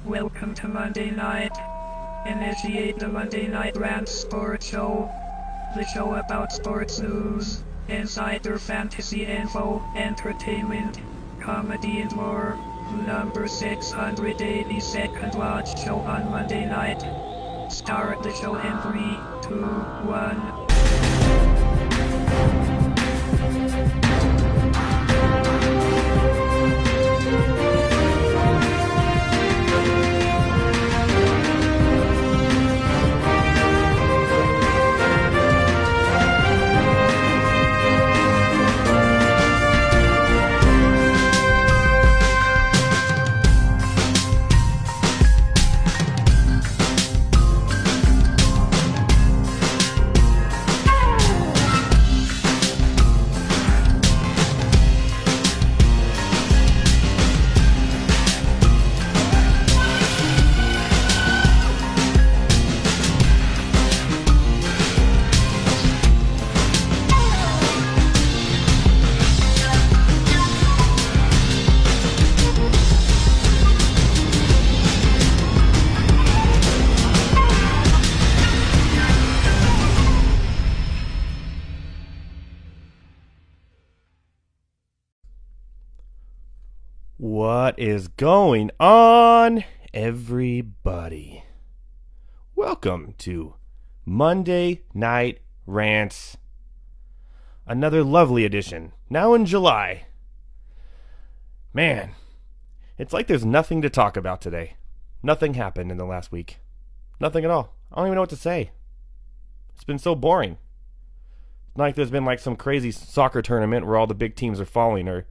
Welcome to Monday Night. Initiate the Monday Night Rants Sports Show. The show about sports news, insider fantasy info, entertainment, comedy and more. Number 682nd watch show on Monday night. Start the show in 3, 2, 1. What is going on, everybody? Welcome to Monday Night Rants. Another lovely edition, now in July. Man, it's like there's nothing to talk about today. Nothing happened in the last week. Nothing at all. I don't even know what to say. It's been so boring. It's not like there's been like some crazy soccer tournament where all the big teams are falling, or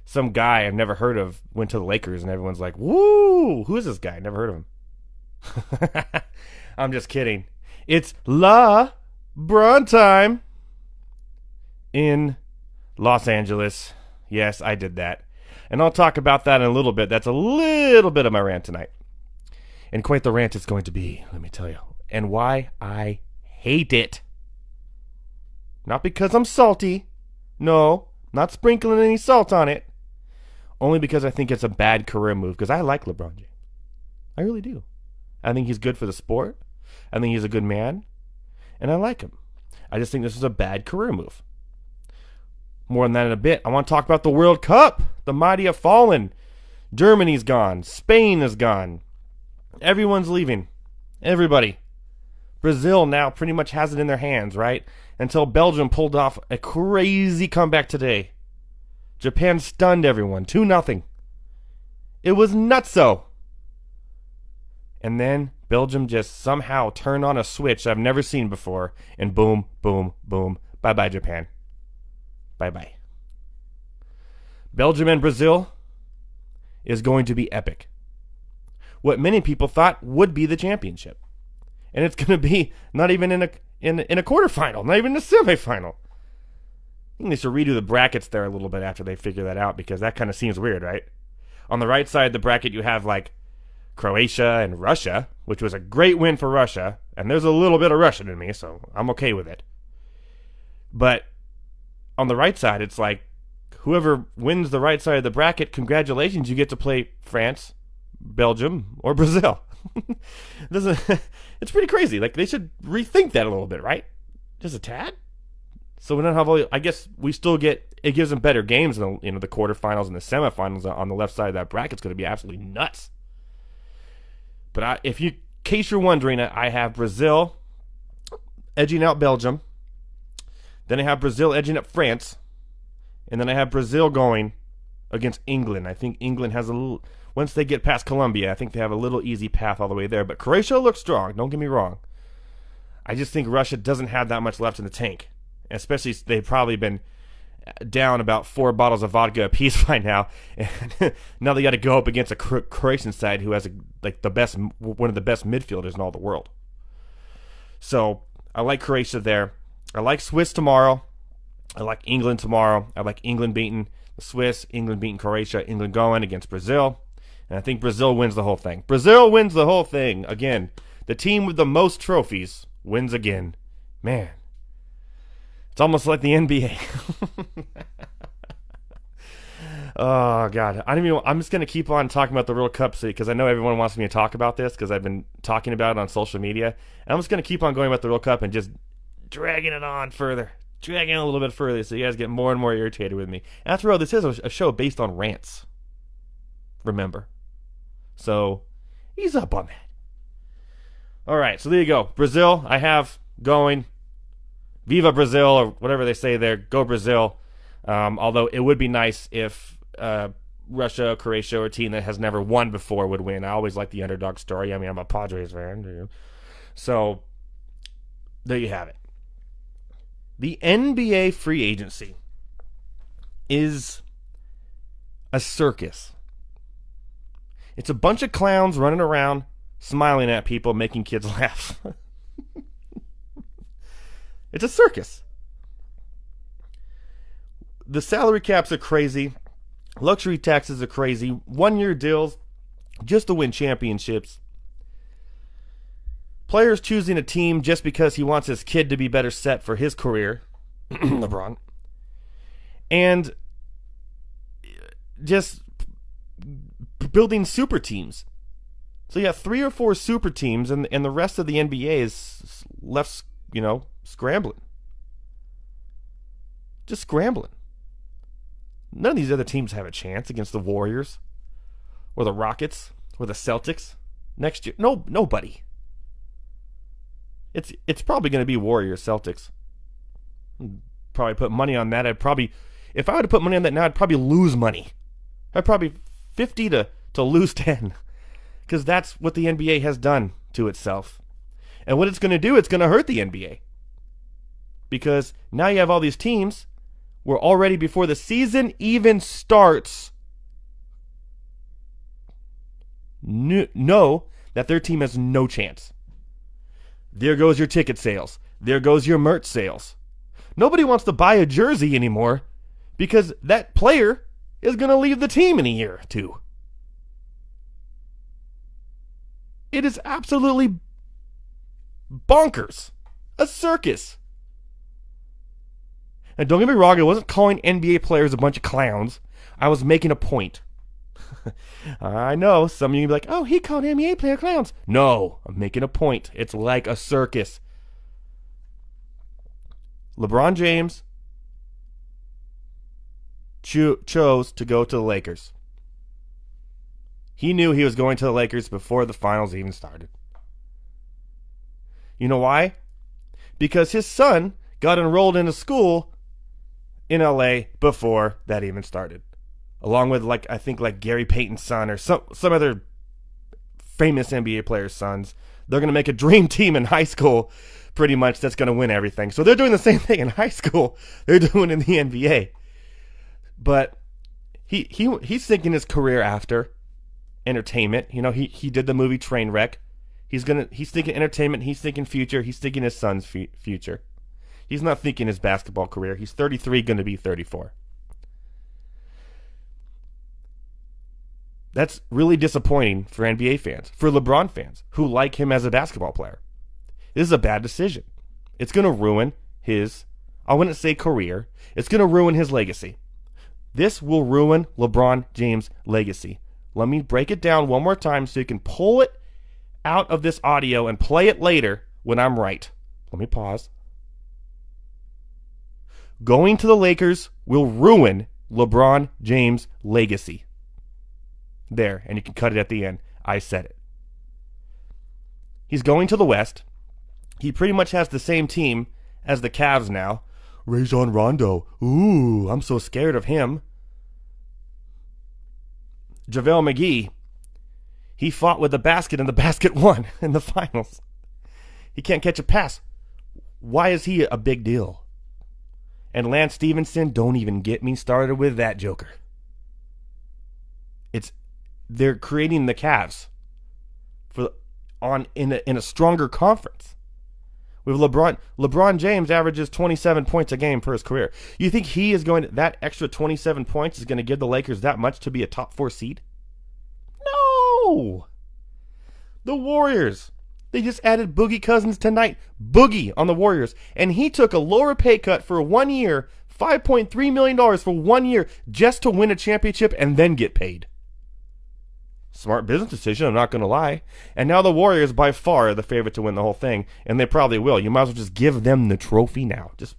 some guy I've never heard of went to the Lakers and everyone's like, woo, who is this guy? Never heard of him. I'm just kidding. It's LeBron time in Los Angeles. Yes, I did that. And I'll talk about that in a little bit. That's a little bit of my rant tonight. And quite the rant it's going to be, let me tell you. And why I hate it. Not because I'm salty. No, not sprinkling any salt on it. Only because I think it's a bad career move, because I like LeBron James. I really do. I think he's good for the sport. I think he's a good man. And I like him. I just think this is a bad career move. More on that in a bit. I want to talk about the World Cup. The mighty have fallen. Germany's gone. Spain is gone. Everyone's leaving. Everybody. Brazil now pretty much has it in their hands, right? Until Belgium pulled off a crazy comeback today. Japan stunned everyone, 2-0. It was nutso. And then Belgium just somehow turned on a switch I've never seen before, and boom, boom, boom. Bye-bye, Japan. Bye-bye. Belgium and Brazil is going to be epic. What many people thought would be the championship. And it's going to be not even in a quarterfinal, not even in a semifinal. I think they should redo the brackets there a little bit after they figure that out, because that kind of seems weird, right? On the right side of the bracket, you have like Croatia and Russia, which was a great win for Russia. And there's a little bit of Russian in me, so I'm okay with it. But on the right side, it's like whoever wins the right side of the bracket, congratulations, you get to play France, Belgium, or Brazil. It's pretty crazy. Like, they should rethink that a little bit, right? Just a tad. So we don't have all. I guess we still get. It gives them better games in the quarterfinals and the semifinals. On the left side of that bracket, it's going to be absolutely nuts. But in case you're wondering, I have Brazil edging out Belgium. Then I have Brazil edging up France, and then I have Brazil going against England. I think England has a little. Once they get past Colombia, I think they have a little easy path all the way there. But Croatia looks strong. Don't get me wrong. I just think Russia doesn't have that much left in the tank. Especially, they've probably been down about 4 bottles of vodka apiece by now. And now they got to go up against a Croatian side who has one of the best midfielders in all the world. So I like Croatia there. I like Swiss tomorrow. I like England tomorrow. I like England beating the Swiss, England beating Croatia, England going against Brazil. And I think Brazil wins the whole thing. Brazil wins the whole thing again. The team with the most trophies wins again. Man. It's almost like the NBA. Oh God, I don't even. I'm just gonna keep on talking about the World Cup because I know everyone wants me to talk about this because I've been talking about it on social media. And I'm just gonna keep on going about the World Cup and just dragging it on further, dragging it a little bit further, so you guys get more and more irritated with me. And after all, this is a show based on rants. Remember, so ease up on that. All right, so there you go. Brazil, I have going. Viva Brazil, or whatever they say there. Go Brazil. Although it would be nice if Russia, Croatia, or a team that has never won before would win. I always like the underdog story. I mean, I'm a Padres fan. So, there you have it. The NBA free agency is a circus. It's a bunch of clowns running around, smiling at people, making kids laugh. It's a circus. The salary caps are crazy. Luxury taxes are crazy. 1-year deals just to win championships. Players choosing a team just because he wants his kid to be better set for his career. LeBron. And just building super teams. So you have 3 or 4 super teams, and the rest of the NBA is left, scrambling. Just scrambling. None of these other teams have a chance against the Warriors or the Rockets or the Celtics next year. No, nobody. It's probably going to be Warriors, Celtics. Probably put money on that. If I were to put money on that now, I'd probably lose money. I'd probably 50 to lose 10. Because that's what the NBA has done to itself. And what it's going to do, it's going to hurt the NBA. Because now you have all these teams where already before the season even starts, know that their team has no chance. There goes your ticket sales. There goes your merch sales. Nobody wants to buy a jersey anymore because that player is going to leave the team in a year or two. It is absolutely bonkers. A circus. And don't get me wrong, I wasn't calling NBA players a bunch of clowns. I was making a point. I know, some of you will be like, oh, he called NBA player clowns. No, I'm making a point. It's like a circus. LeBron James chose to go to the Lakers. He knew he was going to the Lakers before the finals even started. You know why? Because his son got enrolled in a school in LA before that even started. Along with I think Gary Payton's son or some other famous NBA players' sons. They're going to make a dream team in high school pretty much that's going to win everything. So they're doing the same thing in high school they're doing in the NBA. But he's thinking his career after entertainment. He did the movie Trainwreck. He's thinking entertainment, he's thinking future, he's thinking his son's future. He's not thinking his basketball career. He's 33, going to be 34. That's really disappointing for NBA fans, for LeBron fans, who like him as a basketball player. This is a bad decision. It's going to ruin his, I wouldn't say career, it's going to ruin his legacy. This will ruin LeBron James' legacy. Let me break it down one more time so you can pull it out of this audio and play it later when I'm right. Let me pause. Going to the Lakers will ruin LeBron James' legacy. There, and you can cut it at the end. I said it. He's going to the West. He pretty much has the same team as the Cavs now. Rajon Rondo. Ooh, I'm so scared of him. JaVale McGee. He fought with the basket and the basket won in the finals. He can't catch a pass. Why is he a big deal? And Lance Stevenson, don't even get me started with that joker. They're creating the Cavs in a stronger conference. With LeBron James averages 27 points a game for his career. You think that extra 27 points is going to give the Lakers that much to be a top 4 seed? No! The Warriors. They just added Boogie Cousins tonight. Boogie on the Warriors. And he took a lower pay cut for 1 year, $5.3 million for 1 year just to win a championship and then get paid. Smart business decision, I'm not going to lie. And now the Warriors by far are the favorite to win the whole thing, and they probably will. You might as well just give them the trophy now. Just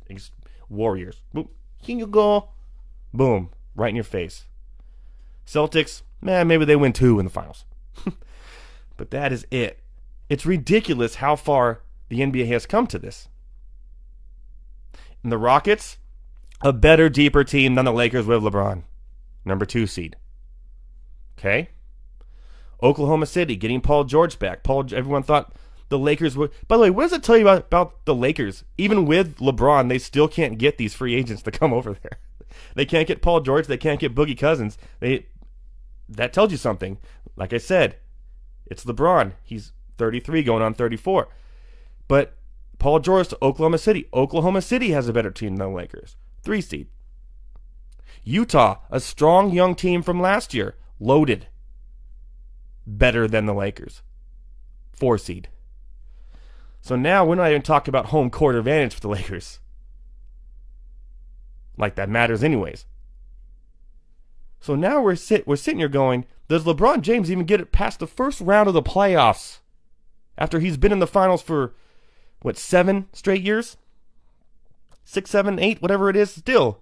Warriors. Boom. Here you go. Boom. Right in your face. Celtics, maybe they win 2 in the finals. But that is it. It's ridiculous how far the NBA has come to this. And the Rockets, a better, deeper team than the Lakers with LeBron. Number 2 seed. Okay? Oklahoma City getting Paul George back. Everyone thought the Lakers would. By the way, what does it tell you about the Lakers? Even with LeBron, they still can't get these free agents to come over there. They can't get Paul George. They can't get Boogie Cousins. That tells you something. Like I said, it's LeBron. He's 33 going on 34. But Paul George to Oklahoma City. Oklahoma City has a better team than the Lakers. 3 seed. Utah, a strong young team from last year. Loaded. Better than the Lakers. 4 seed. So now we're not even talking about home court advantage for the Lakers. Like that matters anyways. So now we're sitting here going, does LeBron James even get it past the first round of the playoffs? After he's been in the finals for, 7 straight years? 6, 7, 8, whatever it is, still.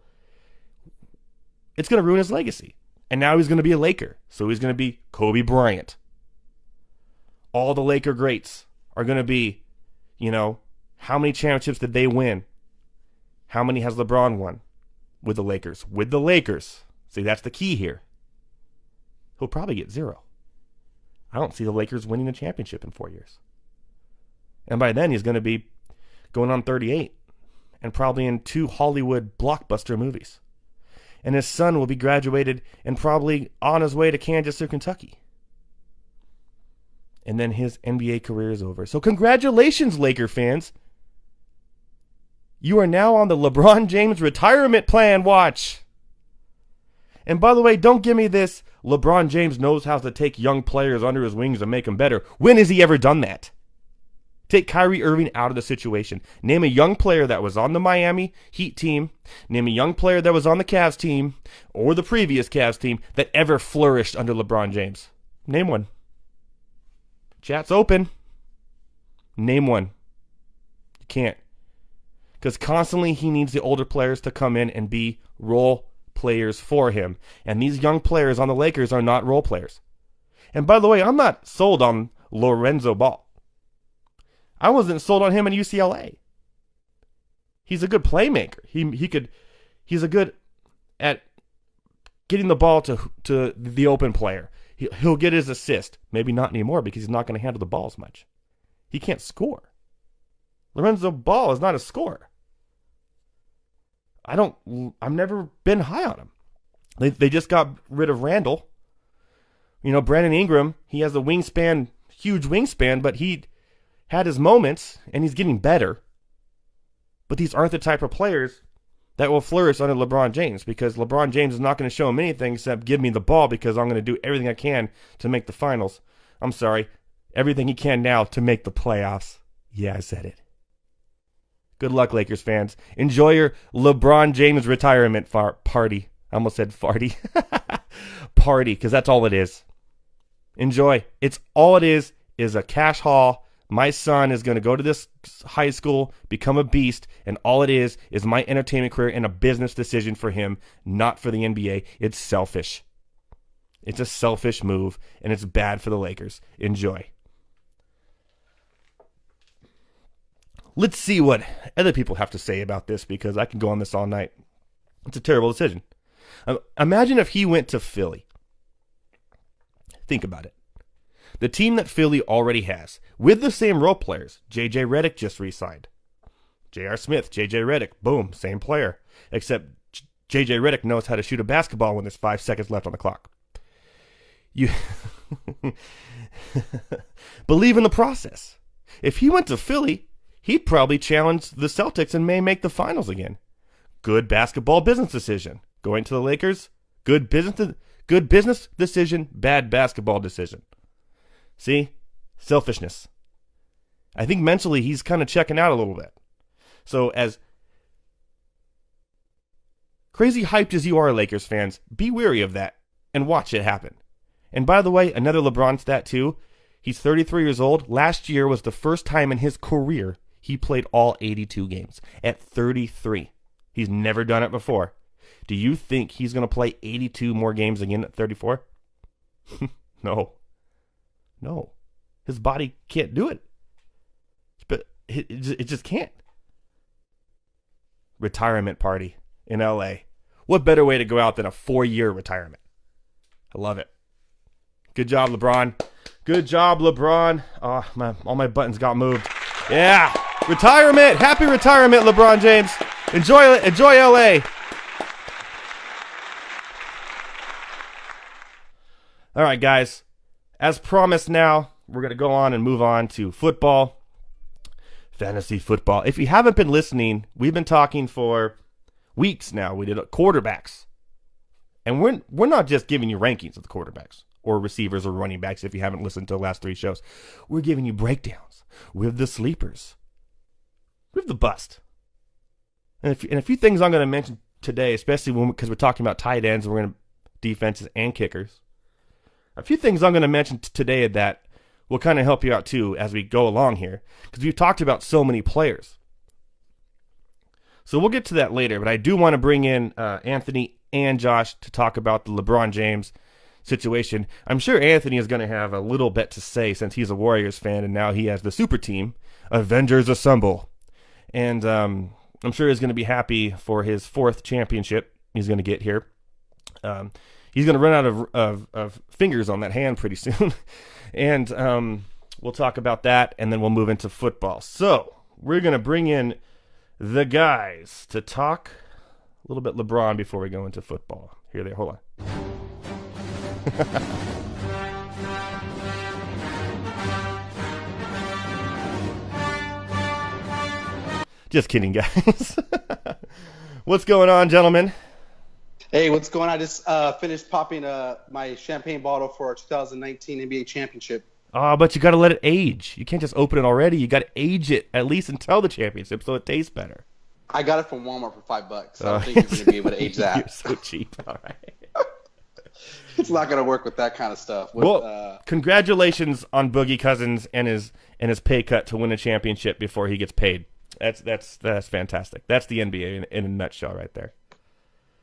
It's going to ruin his legacy. And now he's going to be a Laker. So he's going to be Kobe Bryant. All the Laker greats are going to be, how many championships did they win? How many has LeBron won with the Lakers? With the Lakers. See, that's the key here. He'll probably get 0. I don't see the Lakers winning a championship in 4 years. And by then, he's going to be going on 38 and probably in 2 Hollywood blockbuster movies. And his son will be graduated and probably on his way to Kansas or Kentucky. And then his NBA career is over. So congratulations, Laker fans. You are now on the LeBron James retirement plan watch. And by the way, don't give me this, LeBron James knows how to take young players under his wings and make them better. When has he ever done that? Take Kyrie Irving out of the situation. Name a young player that was on the Miami Heat team. Name a young player that was on the Cavs team or the previous Cavs team that ever flourished under LeBron James. Name one. Chat's open. Name one. You can't. Because constantly he needs the older players to come in and be role players for him. And these young players on the Lakers are not role players. And by the way, I'm not sold on Lorenzo Ball. I wasn't sold on him in UCLA. He's a good playmaker. He's a good at getting the ball to the open player. He'll get his assist. Maybe not anymore because he's not going to handle the ball as much. He can't score. Lorenzo Ball is not a scorer. I've never been high on him. They just got rid of Randall. Brandon Ingram, he has a wingspan, huge wingspan, but he had his moments and he's getting better. But these aren't the type of players that will flourish under LeBron James, because LeBron James is not going to show him anything except give me the ball because I'm going to do everything I can to make the finals. I'm sorry, everything he can now to make the playoffs. Yeah, I said it. Good luck, Lakers fans. Enjoy your LeBron James retirement party. I almost said farty. Party, because that's all it is. Enjoy. It's all it is a cash haul. My son is going to go to this high school, become a beast, and all it is my entertainment career and a business decision for him, not for the NBA. It's selfish. It's a selfish move, and it's bad for the Lakers. Enjoy. Let's see what other people have to say about this, because I can go on this all night. It's a terrible decision. Imagine if he went to Philly. Think about it. The team that Philly already has, with the same role players. J.J. Redick just re-signed. J.R. Smith, J.J. Redick, boom, same player. Except J.J. Redick knows how to shoot a basketball when there's 5 seconds left on the clock. You believe in the process. If he went to Philly, he'd probably challenge the Celtics and may make the finals again. Good basketball business decision. Going to the Lakers, good business decision, bad basketball decision. See? Selfishness. I think mentally he's kind of checking out a little bit. So as Crazy hyped as you are, Lakers fans, be wary of that and watch it happen. And by the way, another LeBron stat too. He's 33 years old. Last year was the first time in his career he played all 82 games at 33. He's never done it before. Do you think he's going to play 82 more games again at 34? No. His body can't do it. But it just can't. Retirement party in LA. What better way to go out than a 4-year retirement? I love it. Good job, LeBron. Good job, LeBron. Oh, all my buttons got moved. Yeah. Retirement. Happy retirement, LeBron James. Enjoy LA. All right, guys. As promised now, we're going to go on and move on to football. Fantasy football. If you haven't been listening, we've been talking for weeks now. We did quarterbacks. And we're not just giving you rankings of the quarterbacks or receivers or running backs if you haven't listened to the last 3 shows. We're giving you breakdowns with the sleepers, with the bust. And a few things I'm going to mention today, especially because we're talking about tight ends and we're going to defenses and kickers. A few things I'm going to mention today that will kind of help you out too as we go along here, because we've talked about so many players. So we'll get to that later, but I do want to bring in Anthony and Josh to talk about the LeBron James situation. I'm sure Anthony is going to have a little bit to say since he's a Warriors fan and now he has the super team, Avengers Assemble. And I'm sure he's going to be happy for his 4th championship he's going to get here. He's going to run out of fingers on that hand pretty soon. And we'll talk about that, and then we'll move into football. So we're going to bring in the guys to talk a little bit LeBron before we go into football. Here they are. Hold on. Just kidding, guys. What's going on, gentlemen? Hey, what's going on? I just finished popping my champagne bottle for our 2019 NBA championship. Oh, but you got to let it age. You can't just open it already. You got to age it at least until the championship so it tastes better. I got it from Walmart for $5. So I don't think you're going to be able to age that. You're so cheap. All right. It's not going to work with that kind of stuff. Congratulations on Boogie Cousins and his pay cut to win a championship before he gets paid. That's fantastic. That's the NBA in a nutshell right there.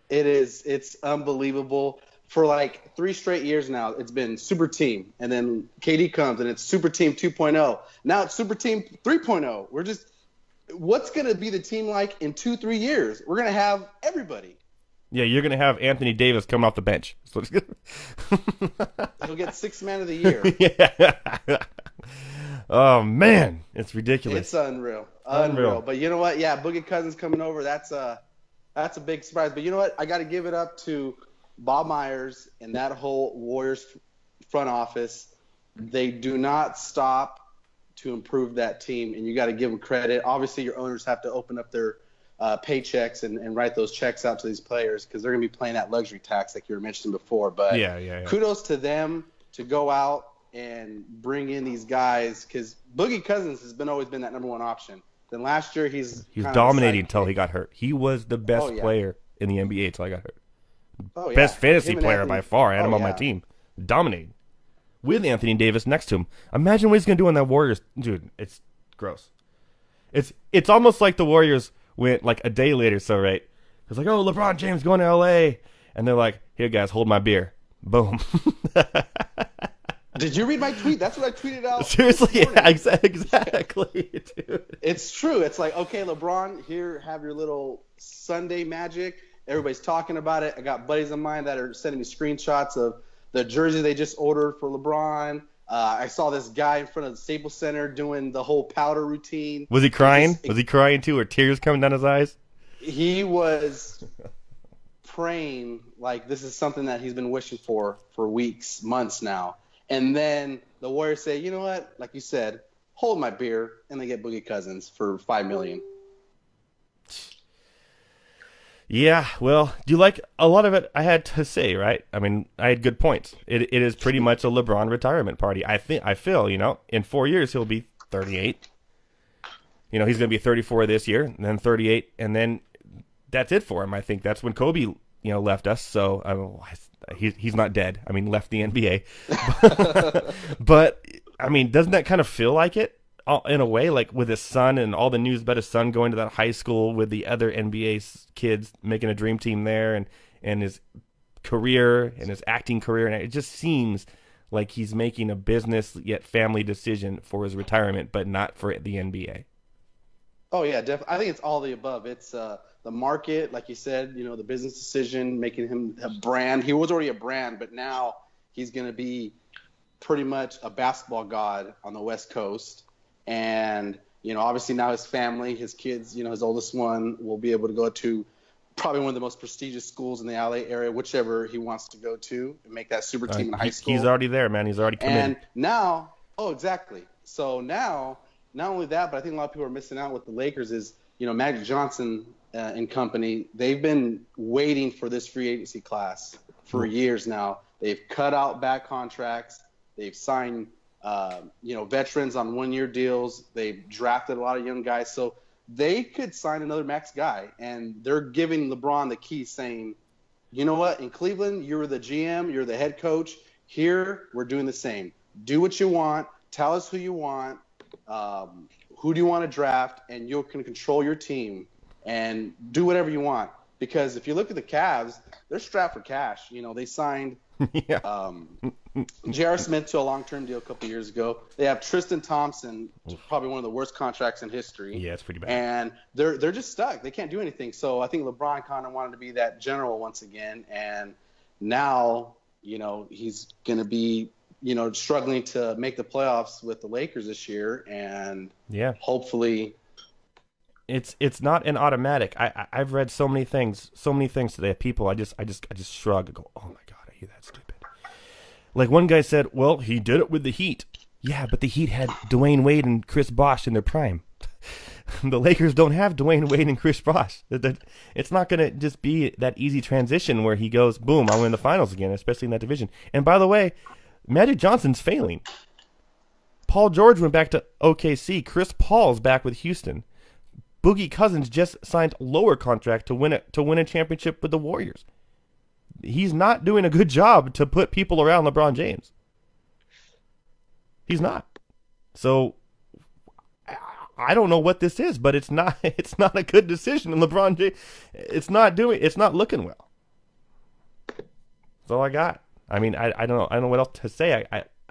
It is. It's unbelievable. For like 3 straight years now, it's been Super Team. And then KD comes, and it's Super Team 2.0. Now it's Super Team 3.0. We're just – what's going to be the team like in 2-3 years? We're going to have everybody. Yeah, you're going to have Anthony Davis come off the bench. So He'll get 6th man of the year. Yeah. Oh, man. It's ridiculous. It's unreal. But you know what? Yeah, Boogie Cousins coming over, that's a big surprise. But you know what? I got to give it up to Bob Myers and that whole Warriors front office. They do not stop to improve that team, and you got to give them credit. Obviously, your owners have to open up their paychecks and write those checks out to these players because they're going to be paying that luxury tax like you were mentioning before. But yeah. Kudos to them to go out and bring in these guys because Boogie Cousins has always been that number 1 option. Then last year he's dominating until he got hurt. He was the best player in the NBA until he got hurt. Oh, yeah. Best fantasy player by far. I had him on my team. Dominating. With Anthony Davis next to him. Imagine what he's going to do on that Warriors. Dude, it's gross. It's almost like the Warriors went like a day later, so right? It's like, oh, LeBron James going to L.A. And they're like, here, guys, hold my beer. Boom. Did you read my tweet? That's what I tweeted out. Seriously, yeah, exactly, dude. It's true. It's like, okay, LeBron, here, have your little Sunday magic. Everybody's talking about it. I got buddies of mine that are sending me screenshots of the jersey they just ordered for LeBron. I saw this guy in front of the Staples Center doing the whole powder routine. Was he crying? Was he crying too, or tears coming down his eyes? He was praying like this is something that he's been wishing for weeks, months now. And then the Warriors say, you know what? Like you said, hold my beer, and they get Boogie Cousins for $5 million. Yeah, well, do you like a lot of it? I had to say, right? I mean, I had good points. It is pretty much a LeBron retirement party. I feel, in 4 years he'll be 38. He's going to be 34 this year, and then 38, and then that's it for him. I think that's when Kobe, left us. So he's not dead. I mean, left the NBA. But I mean, doesn't that kind of feel like it in a way? Like with his son and all the news about his son going to that high school with the other NBA kids, making a dream team there, and his career and his acting career, and it just seems like he's making a business yet family decision for his retirement, but not for the NBA. Oh yeah, definitely. I think it's all the above. It's the market, like you said, the business decision, making him a brand. He was already a brand, but now he's going to be pretty much a basketball god on the West Coast. And, obviously now his family, his kids, his oldest one will be able to go to probably one of the most prestigious schools in the LA area, whichever he wants to go to, and make that super team in high school. He's already there, man. He's already committed. And now, exactly. So now, not only that, but I think a lot of people are missing out with the Lakers is, Magic Johnson and company, they've been waiting for this free agency class for years now. They've cut out bad contracts. They've signed, veterans on one-year deals. They've drafted a lot of young guys. So they could sign another max guy, and they're giving LeBron the key, saying, you know what, in Cleveland, you're the GM, you're the head coach. Here, we're doing the same. Do what you want. Tell us who you want. Who do you want to draft? And you can control your team and do whatever you want. Because if you look at the Cavs, they're strapped for cash. They signed J.R. Smith to a long-term deal a couple years ago. They have Tristan Thompson, probably one of the worst contracts in history. Yeah, it's pretty bad. And they're just stuck. They can't do anything. So I think LeBron kind of wanted to be that general once again. And now, he's going to be, struggling to make the playoffs with the Lakers this year. And hopefully it's not an automatic. I've read so many things today. People, I just shrug and go, oh my God, are you that stupid? Like one guy said, well, he did it with the Heat. Yeah, but the Heat had Dwayne Wade and Chris Bosh in their prime. The Lakers don't have Dwayne Wade and Chris Bosh. It's not going to just be that easy transition where he goes, boom, I'll win the finals again, especially in that division. And by the way, Magic Johnson's failing. Paul George went back to OKC. Chris Paul's back with Houston. Boogie Cousins just signed lower contract to win a championship with the Warriors. He's not doing a good job to put people around LeBron James. He's not. So I don't know what this is, but it's not a good decision. And LeBron James, it's not looking well. That's all I got. I mean, I don't know what else to say.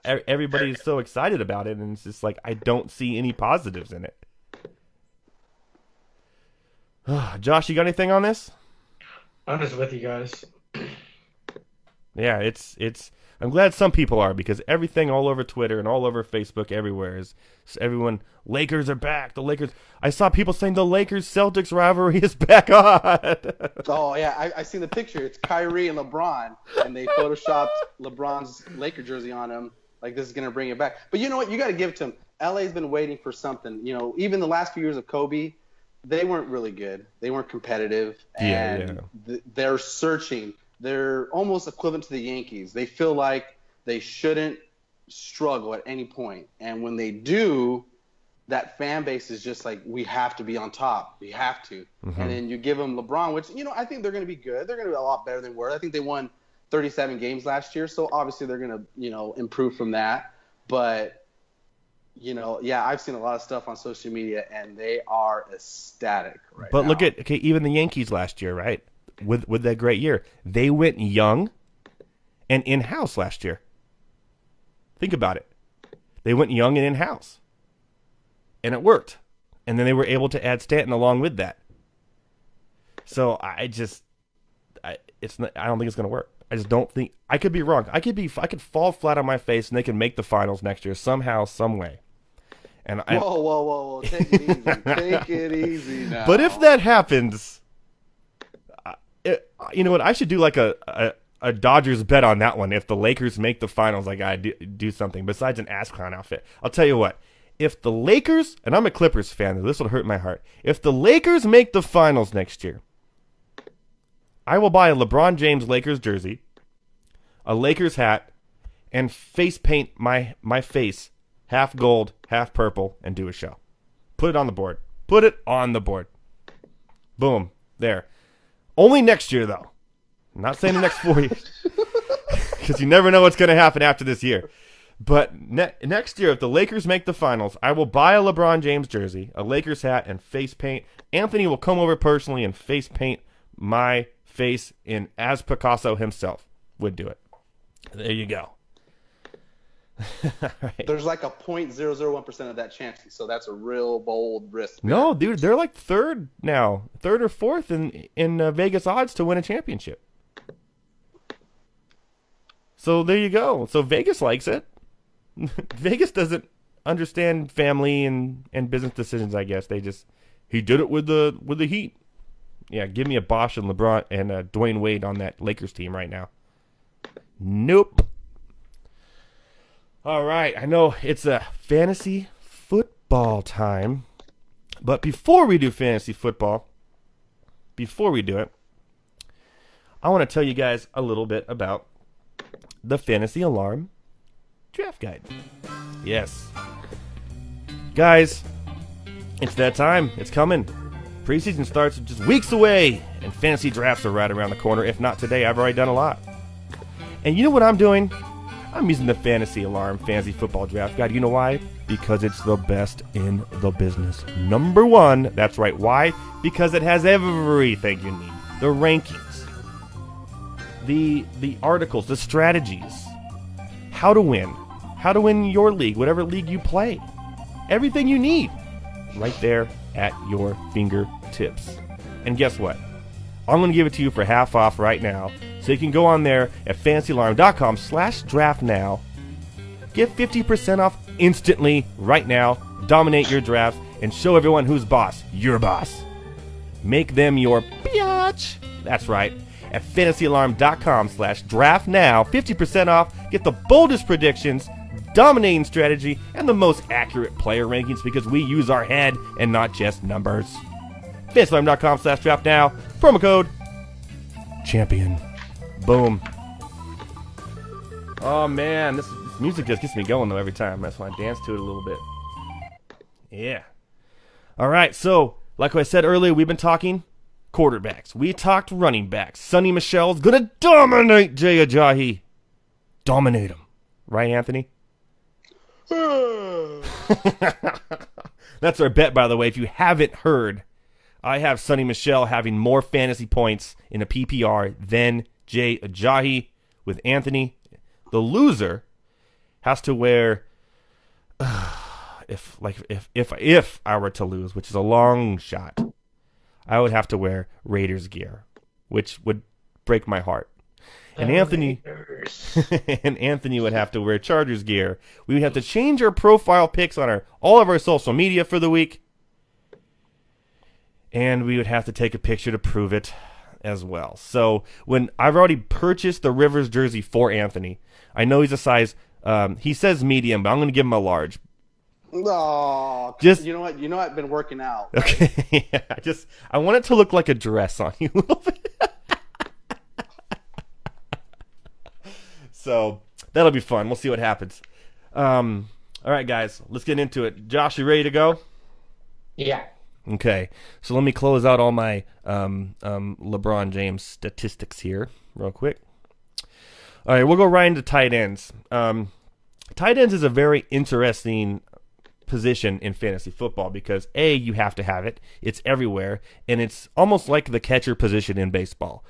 Everybody's so excited about it, and it's just like I don't see any positives in it. Josh, you got anything on this? I'm just with you guys. Yeah, it's. I'm glad some people are, because everything all over Twitter and all over Facebook everywhere is everyone. Lakers are back. The Lakers. I saw people saying the Lakers-Celtics rivalry is back on. Oh yeah, I seen the picture. It's Kyrie and LeBron, and they photoshopped LeBron's Laker jersey on him. Like this is gonna bring it back. But you know what? You got to give it to him. LA's been waiting for something. Even the last few years of Kobe, they weren't really good. They weren't competitive, and they're searching. They're almost equivalent to the Yankees. They feel like they shouldn't struggle at any point. And when they do, that fan base is just like, we have to be on top. We have to. Mm-hmm. And then you give them LeBron, which, I think they're going to be good. They're going to be a lot better than they were. I think they won 37 games last year. So obviously they're going to, improve from that. But, I've seen a lot of stuff on social media, and they are ecstatic right now. But look at, even the Yankees last year, right? With that great year, they went young and in-house last year. Think about it. They went young and in-house, and it worked. And then they were able to add Stanton along with that. So I don't think it's going to work. I just don't think. I could be wrong. I could fall flat on my face, and they can make the finals next year somehow, some way. And whoa! Take it easy. Take it easy now. But if that happens. You know what? I should do like a Dodgers bet on that one. If the Lakers make the finals, I gotta do something besides an ass clown outfit. I'll tell you what. If the Lakers, and I'm a Clippers fan, this will hurt my heart. If the Lakers make the finals next year, I will buy a LeBron James Lakers jersey, a Lakers hat, and face paint my face half gold, half purple, and do a show. Put it on the board. Put it on the board. Boom. There. Only next year, though. I'm not saying the next 4 years. Because you never know what's going to happen after this year. But next year, if the Lakers make the finals, I will buy a LeBron James jersey, a Lakers hat, and face paint. Anthony will come over personally and face paint my face in as Picasso himself would do it. There you go. Right. There's like a 0.001% of that chance, so that's a real bold risk. No, dude, they're like third or fourth in Vegas odds to win a championship. So there you go. So Vegas likes it. Vegas doesn't understand family and business decisions, I guess. He did it with the Heat. Yeah, give me a Bosch and LeBron and Dwayne Wade on that Lakers team right now. Nope. All right, I know it's a fantasy football time, but before we do fantasy football, before we do it, I want to tell you guys a little bit about the Fantasy Alarm Draft Guide. Yes. Guys, it's that time. It's coming. Preseason starts just weeks away, and fantasy drafts are right around the corner. If not today, I've already done a lot. And you know what I'm doing? I'm using the Fantasy Alarm Fantasy Football Draft Guide. You know why? Because it's the best in the business. Number one, that's right. Why? Because it has everything you need. The rankings, the articles, the strategies, how to win your league, whatever league you play. Everything you need right there at your fingertips. And guess what? I'm going to give it to you for half off right now. So you can go on there at fantasyalarm.com/draft now. Get 50% off instantly right now. Dominate your drafts and show everyone who's boss. Your boss. Make them your biatch. That's right. At fantasyalarm.com/draft now. 50% off. Get the boldest predictions, dominating strategy, and the most accurate player rankings because we use our head and not just numbers. fantasyalarm.com/draft now. Promo code champion. Boom. Oh man, this music just gets me going though every time. That's why I dance to it a little bit. Yeah. All right, so like I said earlier, we've been talking quarterbacks. We talked running backs. Sonny Michel's gonna dominate Jay Ajayi. Dominate him. Right, Anthony? That's our bet, by the way. If you haven't heard, I have Sonny Michel having more fantasy points in a PPR than Jay Ajayi. With Anthony, the loser has to wear if I were to lose, which is a long shot, I would have to wear Raiders gear, which would break my heart. And Anthony would have to wear Chargers gear. We would have to change our profile pics on all of our social media for the week. And we would have to take a picture to prove it as well. So when I've already purchased the Rivers jersey for Anthony, I know he's a size, he says medium, but I'm going to give him a large. Oh, you know what? I've been working out. Right? Okay, yeah, I want it to look like a dress on you a little bit. So that'll be fun. We'll see what happens. All right, guys, let's get into it. Josh, you ready to go? Yeah. Okay, so let me close out all my LeBron James statistics here real quick. All right, we'll go right into tight ends. Tight ends is a very interesting position in fantasy football because A, you have to have it. It's everywhere, and it's almost like the catcher position in baseball.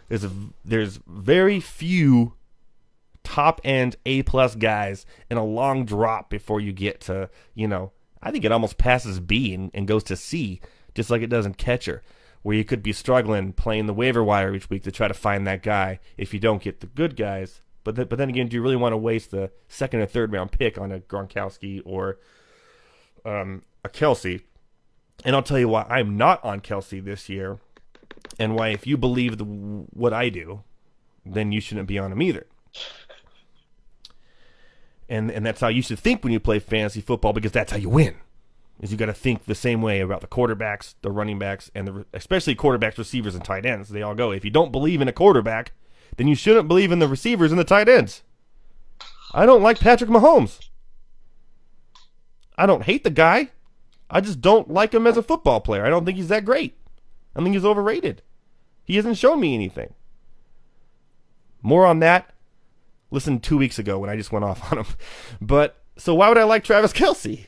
There's very few top-end A-plus guys and a long drop before you get to, I think it almost passes B and goes to C, just like it does in catcher, where you could be struggling playing the waiver wire each week to try to find that guy if you don't get the good guys. But then again, do you really want to waste the second or third round pick on a Gronkowski or a Kelsey? And I'll tell you why I'm not on Kelsey this year, and why if you believe what I do, then you shouldn't be on him either. And that's how you should think when you play fantasy football, because that's how you win. Is you got to think the same way about the quarterbacks, the running backs, and especially quarterbacks, receivers, and tight ends. They all go. If you don't believe in a quarterback, then you shouldn't believe in the receivers and the tight ends. I don't like Patrick Mahomes. I don't hate the guy. I just don't like him as a football player. I don't think he's that great. I think he's overrated. He hasn't shown me anything. More on that. Listen 2 weeks ago when I just went off on him. But, so why would I like Travis Kelce?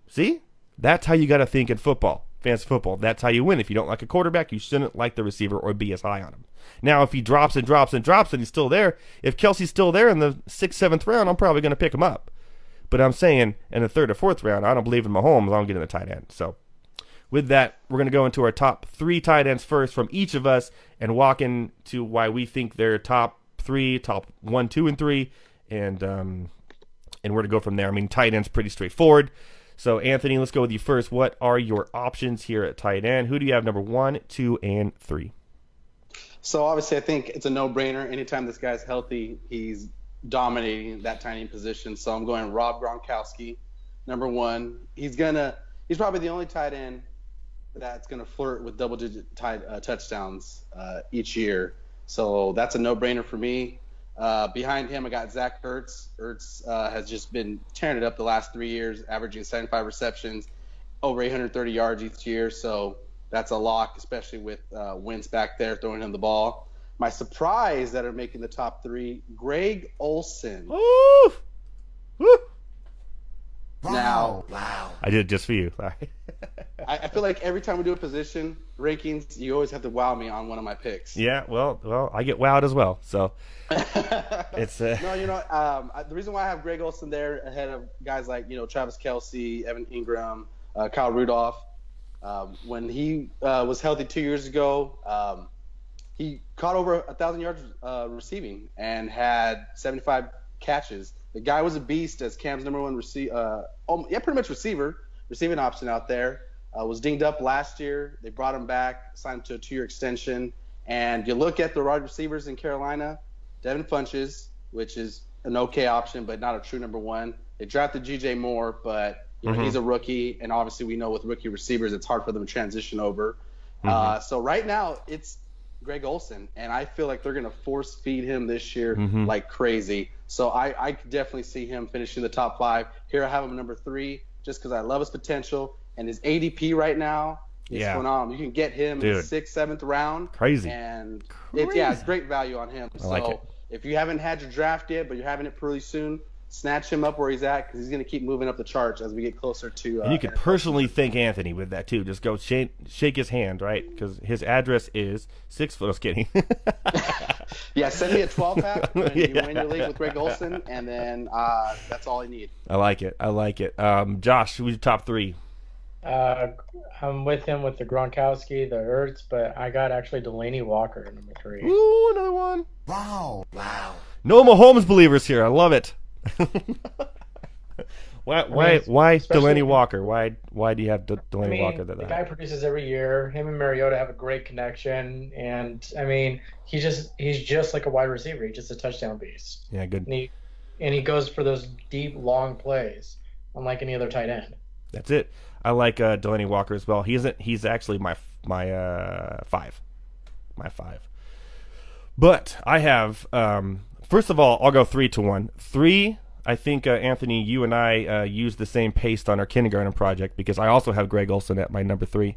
See? That's how you got to think in football. Fantasy football. That's how you win. If you don't like a quarterback, you shouldn't like the receiver or be as high on him. Now, if he drops and he's still there, if Kelce's still there in the 6th, 7th round, I'm probably going to pick him up. But I'm saying in the 3rd or 4th round, I don't believe in Mahomes. I don't get in the tight end. So, with that, we're going to go into our top 3 tight ends first from each of us and walk into why we think they're top 3, top 1, 2, and 3, and where to go from there. I mean, tight end's pretty straightforward. So, Anthony, let's go with you first. What are your options here at tight end? Who do you have number 1, 2, and 3? So, obviously, I think it's a no-brainer. Anytime this guy's healthy, he's dominating that tight end position. So, I'm going Rob Gronkowski, number 1. He's probably the only tight end that's going to flirt with double-digit touchdowns each year. So, that's a no-brainer for me. Behind him, I got Zach Ertz. Ertz has just been tearing it up the last 3 years, averaging 75 receptions, over 830 yards each year. So that's a lock, especially with Wentz back there throwing him the ball. My surprise that are making the top 3, Greg Olsen. Woo! Woo! Wow. I did it just for you. I feel like every time we do a position rankings, you always have to wow me on one of my picks. Yeah, well, I get wowed as well. So it's No, the reason why I have Greg Olsen there ahead of guys like Travis Kelce, Evan Ingram, Kyle Rudolph. When he was healthy 2 years ago, he caught over 1,000 yards receiving and had 75 catches. The guy was a beast as Cam's number 1 pretty much receiving option out there. Was dinged up last year. They brought him back, signed him to a 2-year extension. And you look at the wide receivers in Carolina, Devin Funchess, which is an okay option, but not a true number 1. They drafted G.J. Moore, but he's a rookie, and obviously we know with rookie receivers it's hard for them to transition over. So right now it's Greg Olsen, and I feel like they're going to force feed him this year like crazy. So I could definitely see him finishing the top 5. Here I have him number 3 just because I love his potential, and his ADP right now is phenomenal. You can get him in the 6th, 7th round. Crazy. And it's great value on him. I like it. If you haven't had your draft yet, but you're having it pretty soon, snatch him up where he's at because he's going to keep moving up the charts as we get closer to. And you could personally thank Anthony with that too. Just go shake his hand, right? Because his address is 6 foot. I was kidding. Yeah, send me a 12-pack when you win your league with Greg Olsen, and then that's all I need. I like it. Josh, who's your top 3? I'm with him with the Gronkowski, the Ertz, but I got actually Delaney Walker at number 3. Ooh, another one. Wow. No Mahomes believers here. I love it. Why Delaney Walker? Why do you have Delaney Walker? The guy produces every year. Him and Mariota have a great connection, and he's just like a wide receiver. He's just a touchdown beast. Yeah, good. And he goes for those deep, long plays, unlike any other tight end. That's it. I like Delaney Walker as well. He's actually my 5. My 5. But I have first of all, I'll go 3 to 1. 3. I think Anthony, you and I used the same paste on our kindergarten project because I also have Greg Olsen at my number 3.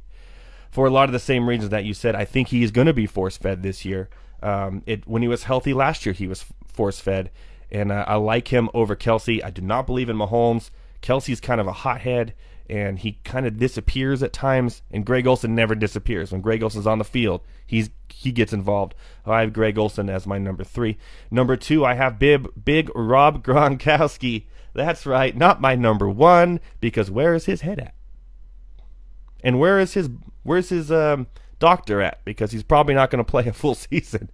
For a lot of the same reasons that you said, I think he's going to be force-fed this year. When he was healthy last year, he was force-fed, and I like him over Kelce. I do not believe in Mahomes. Kelce's kind of a hothead, and he kind of disappears at times, and Greg Olsen never disappears. When Greg Olsen's on the field, he gets involved. I have Greg Olsen as my number 3. Number 2, I have big Rob Gronkowski. That's right, not my number 1, because where is his head at? And where's his doctor at? Because he's probably not going to play a full season.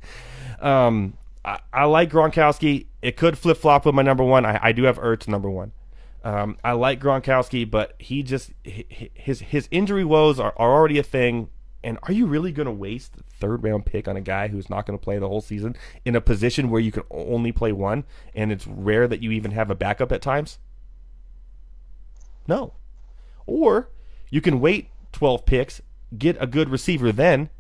I like Gronkowski. It could flip-flop with my number 1. I do have Ertz number 1. I like Gronkowski, but his injury woes are already a thing. And are you really going to waste the 3rd round pick on a guy who's not going to play the whole season in a position where you can only play one, and it's rare that you even have a backup at times? No. Or you can wait 12 picks, get a good receiver then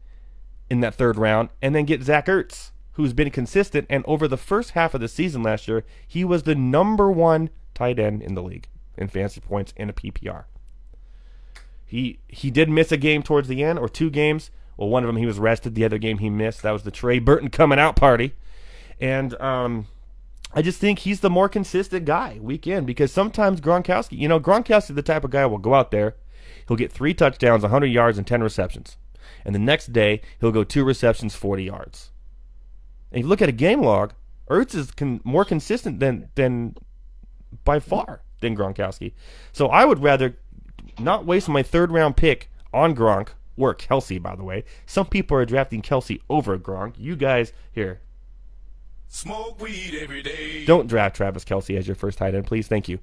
in that 3rd round, and then get Zach Ertz, who's been consistent. And over the first half of the season last year, he was the number 1 tight end in the league in fantasy points in a PPR. He did miss a game towards the end, or 2 games, Well, one of them he was rested. The other game he missed. That was the Trey Burton coming out party. And I just think he's the more consistent guy week in, because sometimes Gronkowski's the type of guy who will go out there, he'll get 3 touchdowns, 100 yards, and 10 receptions. And the next day, he'll go 2 receptions, 40 yards. And if you look at a game log, Ertz is more consistent than by far than Gronkowski. So I would rather not waste my 3rd-round pick on Gronk, or Kelsey, by the way. Some people are drafting Kelsey over Gronk. You guys, here. Smoke weed every day. Don't draft Travis Kelsey as your first tight end, please. Thank you.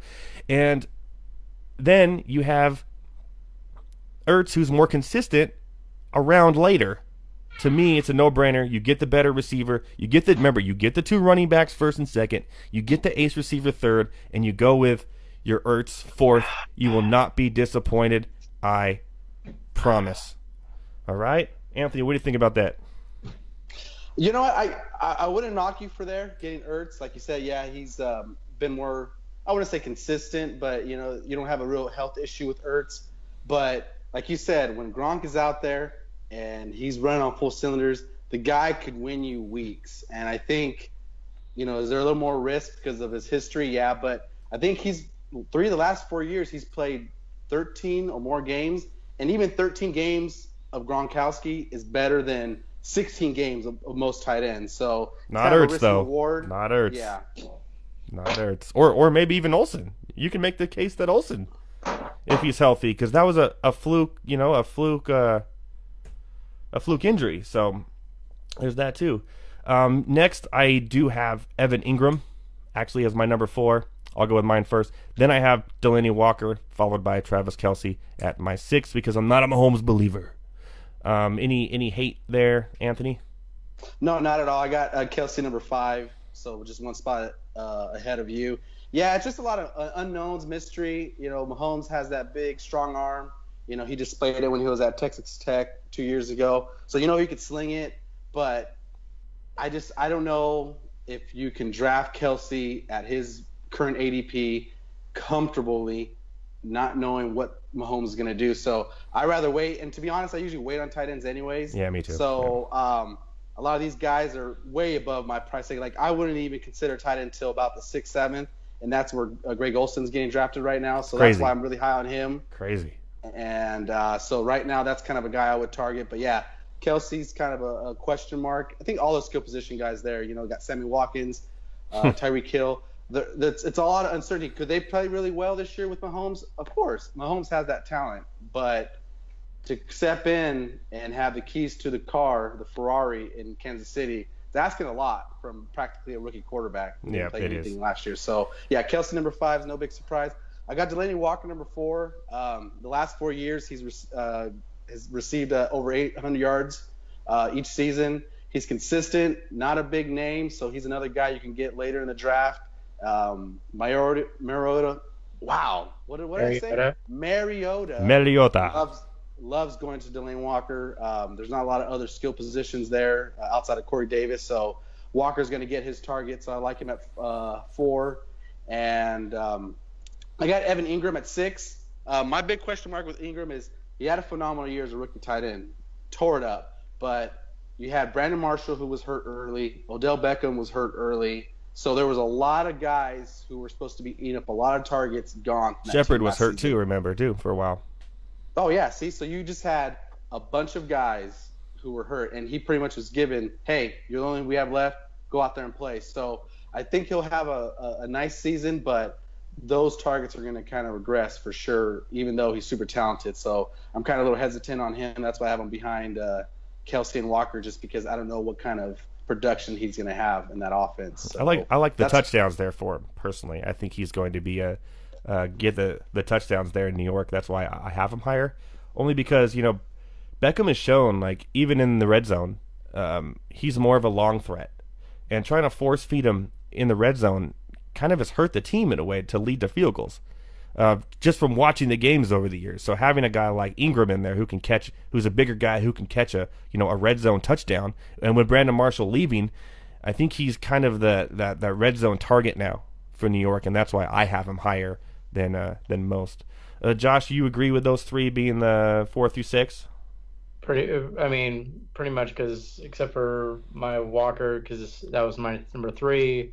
And then you have Ertz, who's more consistent a round later. To me, it's a no-brainer. You get the better receiver. You get the 2 running backs first and second. You get the ace receiver third, and you go with your Ertz fourth. You will not be disappointed. I promise. All right? Anthony, what do you think about that? You know what? I wouldn't knock you for getting Ertz. Like you said, yeah, he's been more, I wouldn't say consistent, but, you don't have a real health issue with Ertz. But like you said, when Gronk is out there and he's running on full cylinders, the guy could win you weeks. And I think, is there a little more risk because of his history? Yeah, but I think he's 3 of the last 4 years he's played 13 or more games. And even 13 games of Gronkowski is better than 16 games of most tight ends. So not Ertz, though. Reward. Not Ertz. Yeah. Not Ertz. Or maybe even Olsen. You can make the case that Olsen, if he's healthy, because that was a fluke, a fluke injury. So there's that too. Next, I do have Evan Ingram, actually as my number 4. I'll go with mine first. Then I have Delaney Walker, followed by Travis Kelsey at my 6th, because I'm not a Mahomes believer. Any hate there, Anthony? No, not at all. I got Kelsey number 5, so just one spot ahead of you. Yeah, it's just a lot of unknowns, mystery. Mahomes has that big, strong arm. He displayed it when he was at Texas Tech 2 years ago. So he could sling it, but I don't know if you can draft Kelsey at his current ADP comfortably, not knowing what Mahomes is going to do. So I'd rather wait. And to be honest, I usually wait on tight ends anyways. Yeah, me too. So a lot of these guys are way above my price tag. Like, I wouldn't even consider tight end until about the 6th, 7th. And that's where Greg Olsen's getting drafted right now. So Crazy. That's why I'm really high on him. Crazy. And so right now that's kind of a guy I would target. But, yeah, Kelsey's kind of a question mark. I think all those skill position guys there, got Sammy Watkins, Tyreek Hill. It's a lot of uncertainty. Could they play really well this year with Mahomes? Of course. Mahomes has that talent. But to step in and have the keys to the car, the Ferrari in Kansas City, it's asking a lot from practically a rookie quarterback who didn't play anything last year. So, yeah, Kelsey number 5 is no big surprise. I got Delaney Walker number 4. The last 4 years he's has received over 800 yards each season. He's consistent, not a big name, so he's another guy you can get later in the draft. Mariota. Wow. What did I say? Mariota. Loves going to Delaney Walker. There's not a lot of other skill positions there outside of Corey Davis, so Walker's going to get his target, so I like him at 4. And I got Evan Ingram at 6. My big question mark with Ingram is he had a phenomenal year as a rookie tight end. Tore it up. But you had Brandon Marshall, who was hurt early. Odell Beckham was hurt early. So there was a lot of guys who were supposed to be eating up a lot of targets gone. Shepard was hurt too, remember, for a while. Oh, yeah. See, so you just had a bunch of guys who were hurt, and he pretty much was given, hey, you're the only we have left. Go out there and play. So I think he'll have a nice season, but those targets are going to kind of regress for sure, even though he's super talented. So I'm kind of a little hesitant on him. That's why I have him behind Kelsey and Walker, just because I don't know what kind of production he's going to have in that offense. So I like the touchdowns there for him personally. I think he's going to be get the touchdowns there in New York. That's why I have him higher, only because Beckham has shown, like, even in the red zone, he's more of a long threat, and trying to force feed him in the red zone kind of has hurt the team in a way to lead to field goals. Just from watching the games over the years. So having a guy like Ingram in there who's a bigger guy who can catch a red zone touchdown, and with Brandon Marshall leaving, I think he's kind of that red zone target now for New York, and that's why I have him higher than most. Josh, you agree with those 3 being the 4 through 6? Pretty much because except for my Walker, because that was my number 3.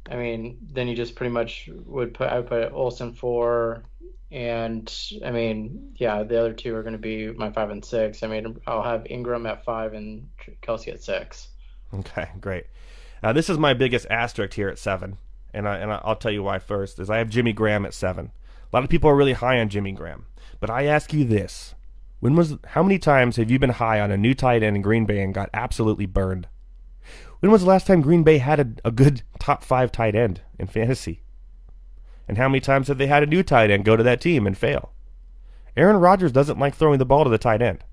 Then you just pretty much I would put Olsen 4, and yeah, the other 2 are going to be my 5 and 6. I'll have Ingram at 5 and Kelsey at 6. Okay, great. This is my biggest asterisk here at 7, and I'll tell you why first. Is I have Jimmy Graham at 7. A lot of people are really high on Jimmy Graham, but I ask you this: how many times have you been high on a new tight end in Green Bay and got absolutely burned? When was the last time Green Bay had a good top 5 tight end in fantasy? And how many times have they had a new tight end go to that team and fail? Aaron Rodgers doesn't like throwing the ball to the tight end.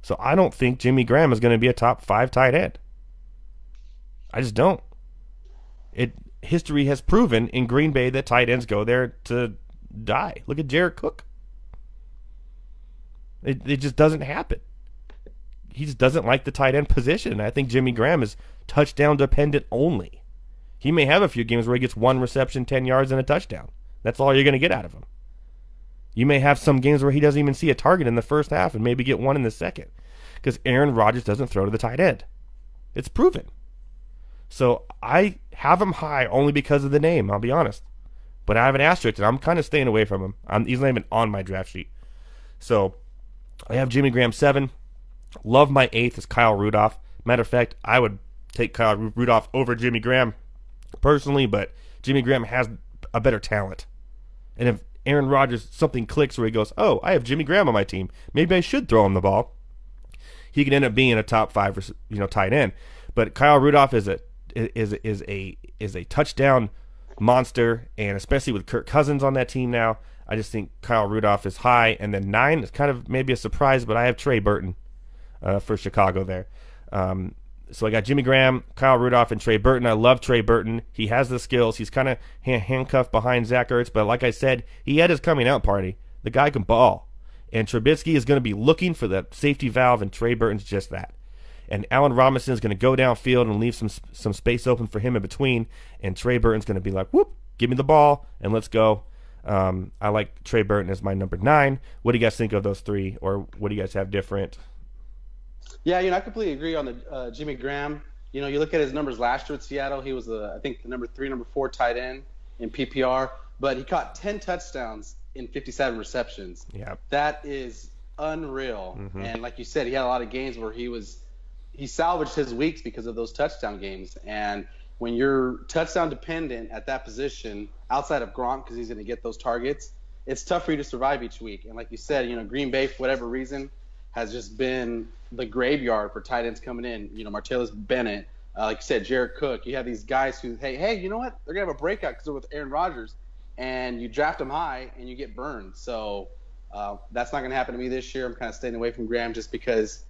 So I don't think Jimmy Graham is going to be a top 5 tight end. I just don't. History has proven in Green Bay that tight ends go there to die. Look at Jared Cook. It just doesn't happen. He just doesn't like the tight end position. I think Jimmy Graham is touchdown dependent only. He may have a few games where he gets 1 reception, 10 yards, and a touchdown. That's all you're going to get out of him. You may have some games where he doesn't even see a target in the first half and maybe get 1 in the second, because Aaron Rodgers doesn't throw to the tight end. It's proven. So I have him high only because of the name, I'll be honest. But I have an asterisk, and I'm kind of staying away from him. He's not even on my draft sheet. So I have Jimmy Graham 7. Love my 8th is Kyle Rudolph. Matter of fact, I would take Kyle Rudolph over Jimmy Graham personally, but Jimmy Graham has a better talent. And if Aaron Rodgers, something clicks where he goes, oh, I have Jimmy Graham on my team, maybe I should throw him the ball, he could end up being a top 5 tight end. But Kyle Rudolph is a touchdown monster, and especially with Kirk Cousins on that team now, I just think Kyle Rudolph is high. And then 9 is kind of maybe a surprise, but I have Trey Burton for Chicago there. So I got Jimmy Graham, Kyle Rudolph, and Trey Burton. I love Trey Burton. He has the skills. He's kind of handcuffed behind Zach Ertz, but like I said, he had his coming out party. The guy can ball. And Trubisky is going to be looking for that safety valve, and Trey Burton's just that. And Allen Robinson is going to go downfield and leave some space open for him in between, and Trey Burton's going to be like, whoop, give me the ball, and let's go. I like Trey Burton as my number 9. What do you guys think of those 3, or what do you guys have different? Yeah, I completely agree on the Jimmy Graham. You look at his numbers last year with Seattle. He was, I think, the number 3, number 4 tight end in PPR, but he caught 10 touchdowns in 57 receptions. Yeah, that is unreal. Mm-hmm. And like you said, he had a lot of games where he salvaged his weeks because of those touchdown games. And when you're touchdown dependent at that position, outside of Gronk, because he's going to get those targets, it's tough for you to survive each week. And like you said, Green Bay, for whatever reason, has just been the graveyard for tight ends coming in. Martellus Bennett, like you said, Jared Cook. You have these guys who, hey, you know what? They're going to have a breakout because they're with Aaron Rodgers. And you draft them high and you get burned. So that's not going to happen to me this year. I'm kind of staying away from Graham just because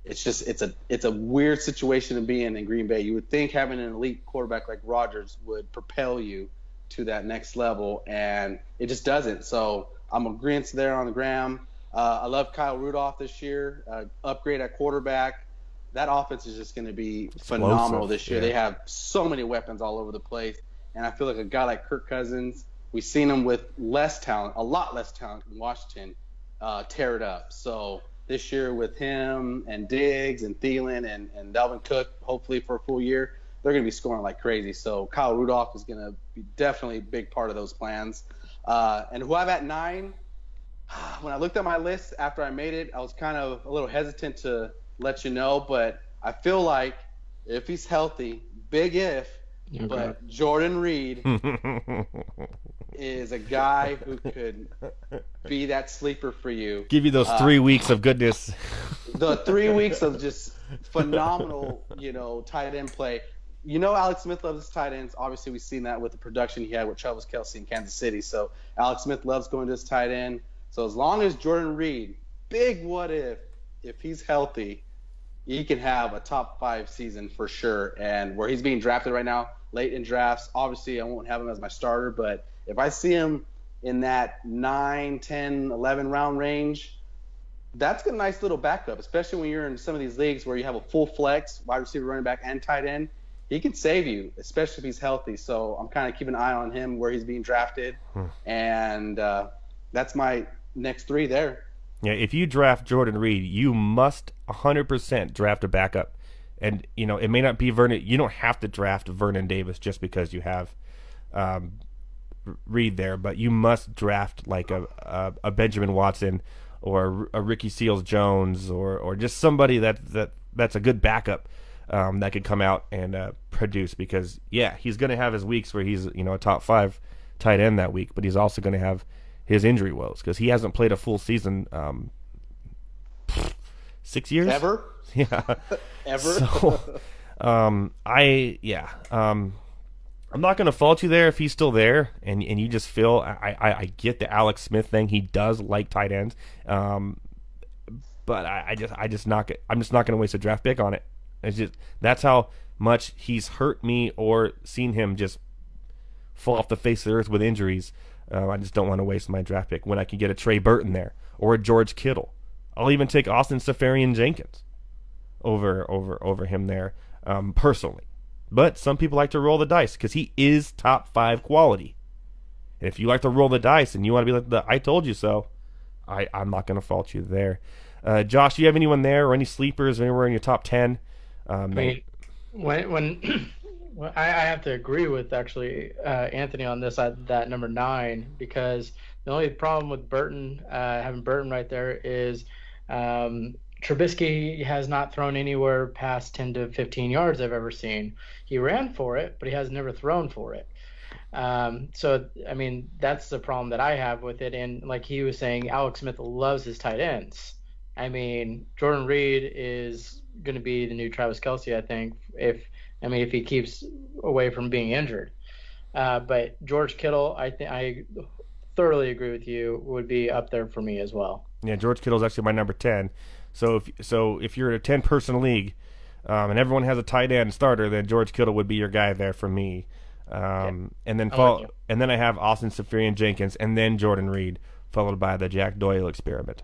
it's a weird situation to be in Green Bay. You would think having an elite quarterback like Rodgers would propel you to that next level, and it just doesn't. So I'm agreeing there on the Graham. I love Kyle Rudolph this year. Upgrade at quarterback. That offense is just going to be phenomenal this year. Yeah. They have so many weapons all over the place, and I feel like a guy like Kirk Cousins, we've seen him with less talent, a lot less talent in Washington, tear it up. So this year with him and Diggs and Thielen and Dalvin Cook, hopefully for a full year, they're going to be scoring like crazy. So Kyle Rudolph is going to be definitely a big part of those plans. And who I'm at 9, when I looked at my list after I made it, I was kind of a little hesitant to let you know, but I feel like if he's healthy, big if, okay, but Jordan Reed is a guy who could be that sleeper for you. Give you those 3 weeks of goodness. The 3 weeks of just phenomenal, tight end play. Alex Smith loves his tight ends. Obviously, we've seen that with the production he had with Travis Kelce in Kansas City. So Alex Smith loves going to his tight end. So as long as Jordan Reed, big what if he's healthy, he can have a top 5 season for sure. And where he's being drafted right now, late in drafts, obviously I won't have him as my starter, but if I see him in that 9, 10, 11 round range, that's a nice little backup, especially when you're in some of these leagues where you have a full flex, wide receiver, running back, and tight end. He can save you, especially if he's healthy. So I'm kind of keeping an eye on him where he's being drafted. And that's my next 3 there. Yeah, if you draft Jordan Reed, you must 100% draft a backup. And, it may not be Vernon. You don't have to draft Vernon Davis just because you have Reed there, but you must draft like a Benjamin Watson or a Ricky Seals-Jones or just somebody that's a good backup that could come out and produce, because, yeah, he's going to have his weeks where he's, a top 5 tight end that week, but he's also going to have his injury woes because he hasn't played a full season 6 years? Ever? Yeah. Ever? So, I'm not going to fault you there if he's still there, and you just feel I get the Alex Smith thing. He does like tight ends, but I'm just not going to waste a draft pick on it. It's just that's how much he's hurt me or seen him just fall off the face of the earth with injuries. I just don't want to waste my draft pick when I can get a Trey Burton there or a George Kittle. I'll even take Austin Seferian-Jenkins over him there personally. But some people like to roll the dice because he is top 5 quality. And if you like to roll the dice and you want to be like I told you so, I'm not going to fault you there. Josh, do you have anyone there or any sleepers or anywhere in your top 10? When I have to agree with actually Anthony on this that number 9, because the only problem with Burton having Burton right there is Trubisky has not thrown anywhere past 10 to 15 yards I've ever seen. He ran for it, but he has never thrown for it. So, I mean, that's the problem that I have with it. And like he was saying, Alex Smith loves his tight ends. I mean, Jordan Reed is going to be the new Travis Kelce, I think, if he keeps away from being injured. But George Kittle, I thoroughly agree with you, would be up there for me as well. Yeah, George Kittle's actually my number 10. So if you're in a 10-person league and everyone has a tight end starter, then George Kittle would be your guy there for me. And then I have Austin Seferian-Jenkins and then Jordan Reed, followed by the Jack Doyle experiment.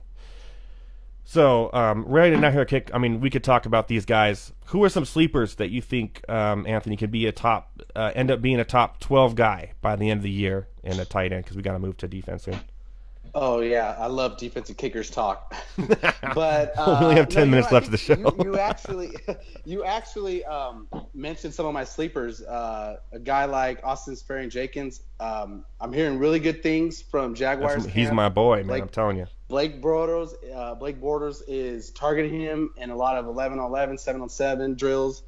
So, ready to now hear a kick. I mean, we could talk about these guys. Who are some sleepers that you think, Anthony, could be end up being a top 12 guy by the end of the year in a tight end? Because we got to move to defense soon. Oh yeah, I love defensive kickers talk. But we only have 10 minutes left of the show. You actually mentioned some of my sleepers. A guy like Austin Seferian-Jenkins. I'm hearing really good things from Jaguars. He's my boy, man. I'm telling you. Blake Bortles is targeting him in a lot of 11-on-11, 7-on-7 drills.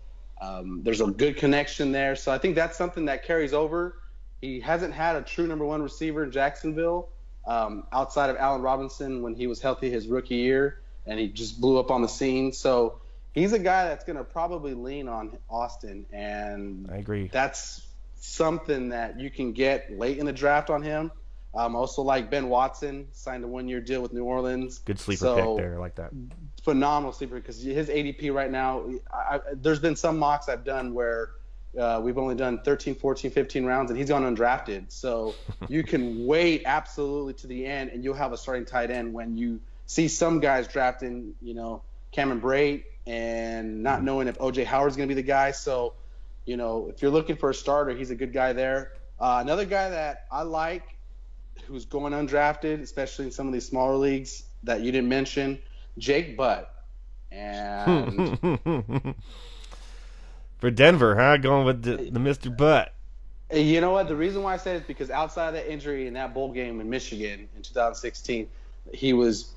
There's a good connection there, so I think that's something that carries over. He hasn't had a true number 1 receiver in Jacksonville. Outside of Allen Robinson when he was healthy his rookie year, and he just blew up on the scene. So he's a guy that's going to probably lean on Austin, and I agree. That's something that you can get late in the draft on him. Also like Ben Watson, signed a 1-year deal with New Orleans. Good sleeper pick there, I like that. Phenomenal sleeper because his ADP right now, there's been some mocks I've done where we've only done 13, 14, 15 rounds, and he's gone undrafted. So you can wait absolutely to the end, and you'll have a starting tight end when you see some guys drafting, Cameron Brate and not knowing if O.J. Howard's going to be the guy. So, if you're looking for a starter, he's a good guy there. Another guy that I like who's going undrafted, especially in some of these smaller leagues that you didn't mention, Jake Butt. And for Denver, huh? Going with the Mr. Butt. You know what? The reason why I say it is because outside of that injury in that bowl game in Michigan in 2016, he was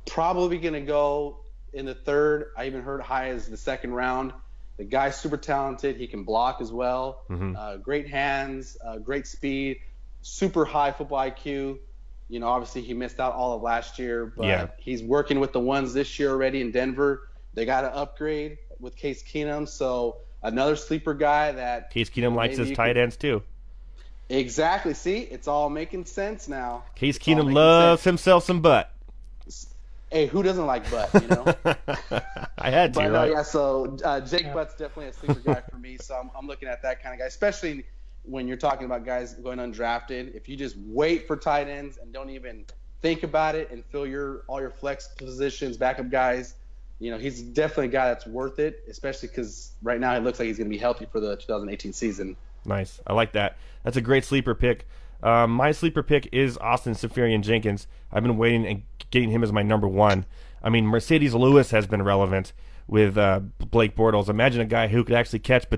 probably going to go in the 3rd. I even heard high as the 2nd round. The guy's super talented. He can block as well. Mm-hmm. Great hands, great speed, super high football IQ. Obviously he missed out all of last year, but he's working with the ones this year already in Denver. They got to upgrade with Case Keenum. So another sleeper guy that Case Keenum likes his tight ends too. Exactly. See, it's all making sense now. Case Keenum loves himself some butt. Hey, who doesn't like butt? I had to. But right? yeah. So Jake Butt's definitely a sleeper guy for me. So I'm looking at that kind of guy, especially when you're talking about guys going undrafted. If you just wait for tight ends and don't even think about it and fill all your flex positions, backup guys, he's definitely a guy that's worth it, especially because right now it looks like he's going to be healthy for the 2018 season. Nice. I like that. That's a great sleeper pick. My sleeper pick is Austin Seferian-Jenkins. I've been waiting and getting him as my number one. I mean, Mercedes Lewis has been relevant with Blake Bortles. Imagine a guy who could actually catch at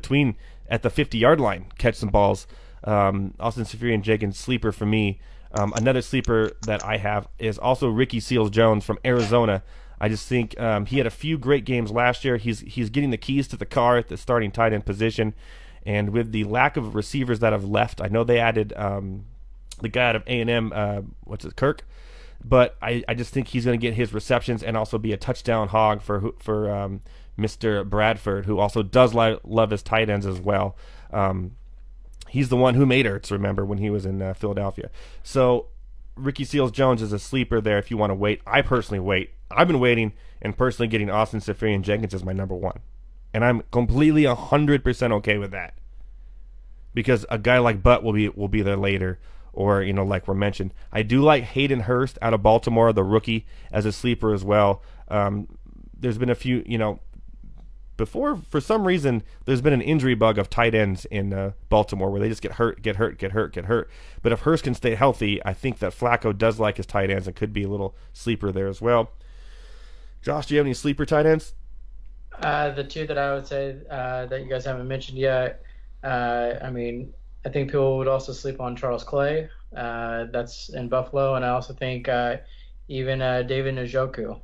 the 50-yard line, catch some balls. Austin Seferian-Jenkins, sleeper for me. Another sleeper that I have is also Ricky Seals-Jones from Arizona. I just think he had a few great games last year. He's getting the keys to the car at the starting tight end position. And with the lack of receivers that have left, I know they added the guy out of A&M, Kirk? But I just think he's going to get his receptions and also be a touchdown hog for Mr. Bradford, who also does love his tight ends as well. He's the one who made Ertz, remember, when he was in Philadelphia. So Ricky Seals-Jones is a sleeper there if you want to wait. I personally wait. I've been waiting and personally getting Austin Seferian-Jenkins as my number one. And I'm completely 100% okay with that. Because a guy like Butt will be there later. Or, like we mentioned. I do like Hayden Hurst out of Baltimore, the rookie, as a sleeper as well. There's been a few, before, for some reason, there's been an injury bug of tight ends in Baltimore where they just get hurt. But if Hurst can stay healthy, I think that Flacco does like his tight ends and could be a little sleeper there as well. Josh, do you have any sleeper tight ends? The two that I would say that you guys haven't mentioned yet, I think people would also sleep on Charles Clay. That's in Buffalo. And I also think even David Njoku.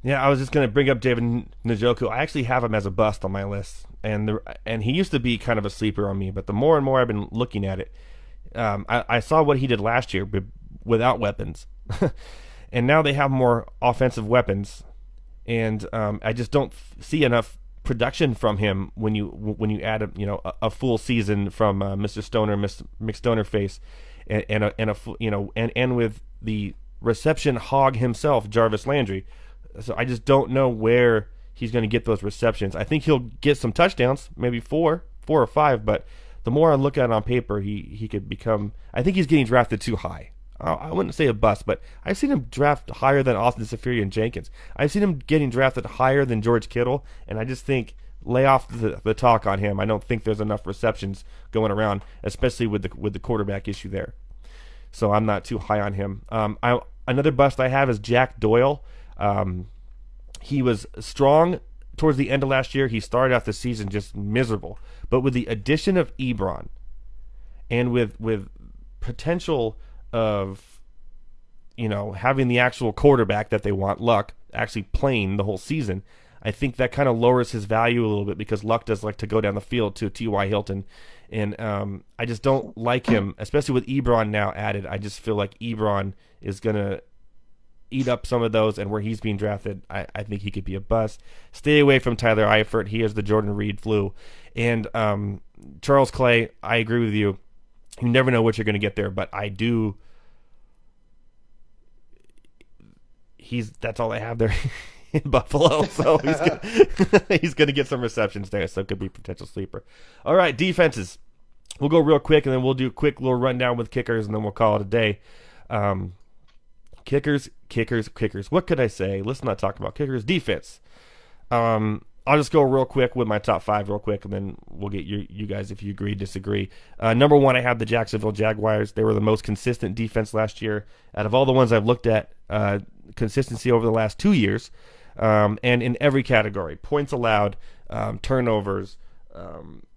Yeah, I was just going to bring up David Njoku. I actually have him as a bust on my list. And he used to be kind of a sleeper on me. But the more and more I've been looking at it, I saw what he did last year without weapons. And now they have more offensive weapons. And I just don't see enough production from him when you add a full season from Mr. Stoner, Mick Stonerface, and with the reception hog himself, Jarvis Landry. So I just don't know where he's going to get those receptions. I think he'll get some touchdowns, maybe four or five, but the more I look at it on paper, he could become. I think he's getting drafted too high. I wouldn't say a bust, but I've seen him draft higher than Austin Seferian-Jenkins. I've seen him getting drafted higher than George Kittle, and I just think lay off the talk on him. I don't think there's enough receptions going around, especially with the quarterback issue there. So I'm not too high on him. Another bust I have is Jack Doyle. He was strong towards the end of last year. He started out the season just miserable, but with the addition of Ebron and with potential of having the actual quarterback that they want, Luck, actually playing the whole season, I think that kind of lowers his value a little bit because Luck does like to go down the field to T.Y. Hilton, and I just don't like him, especially with Ebron now added. I just feel like Ebron is going to eat up some of those, and where he's being drafted, I think he could be a bust. Stay away from Tyler Eifert. He has the Jordan Reed flu. And Charles Clay, I agree with you. You never know what you're going to get there, but I do. That's all I have there in Buffalo, so he's going to get some receptions there, so it could be a potential sleeper. All right, defenses. We'll go real quick, and then we'll do a quick little rundown with kickers, and then we'll call it a day. Kickers. What could I say? Let's not talk about kickers. Defense. I'll just go real quick with my top five real quick, and then we'll get you guys if you agree, disagree. Number one, I have the Jacksonville Jaguars. They were the most consistent defense last year. Out of all the ones I've looked at, consistency over the last 2 years, and in every category. Points allowed, turnovers,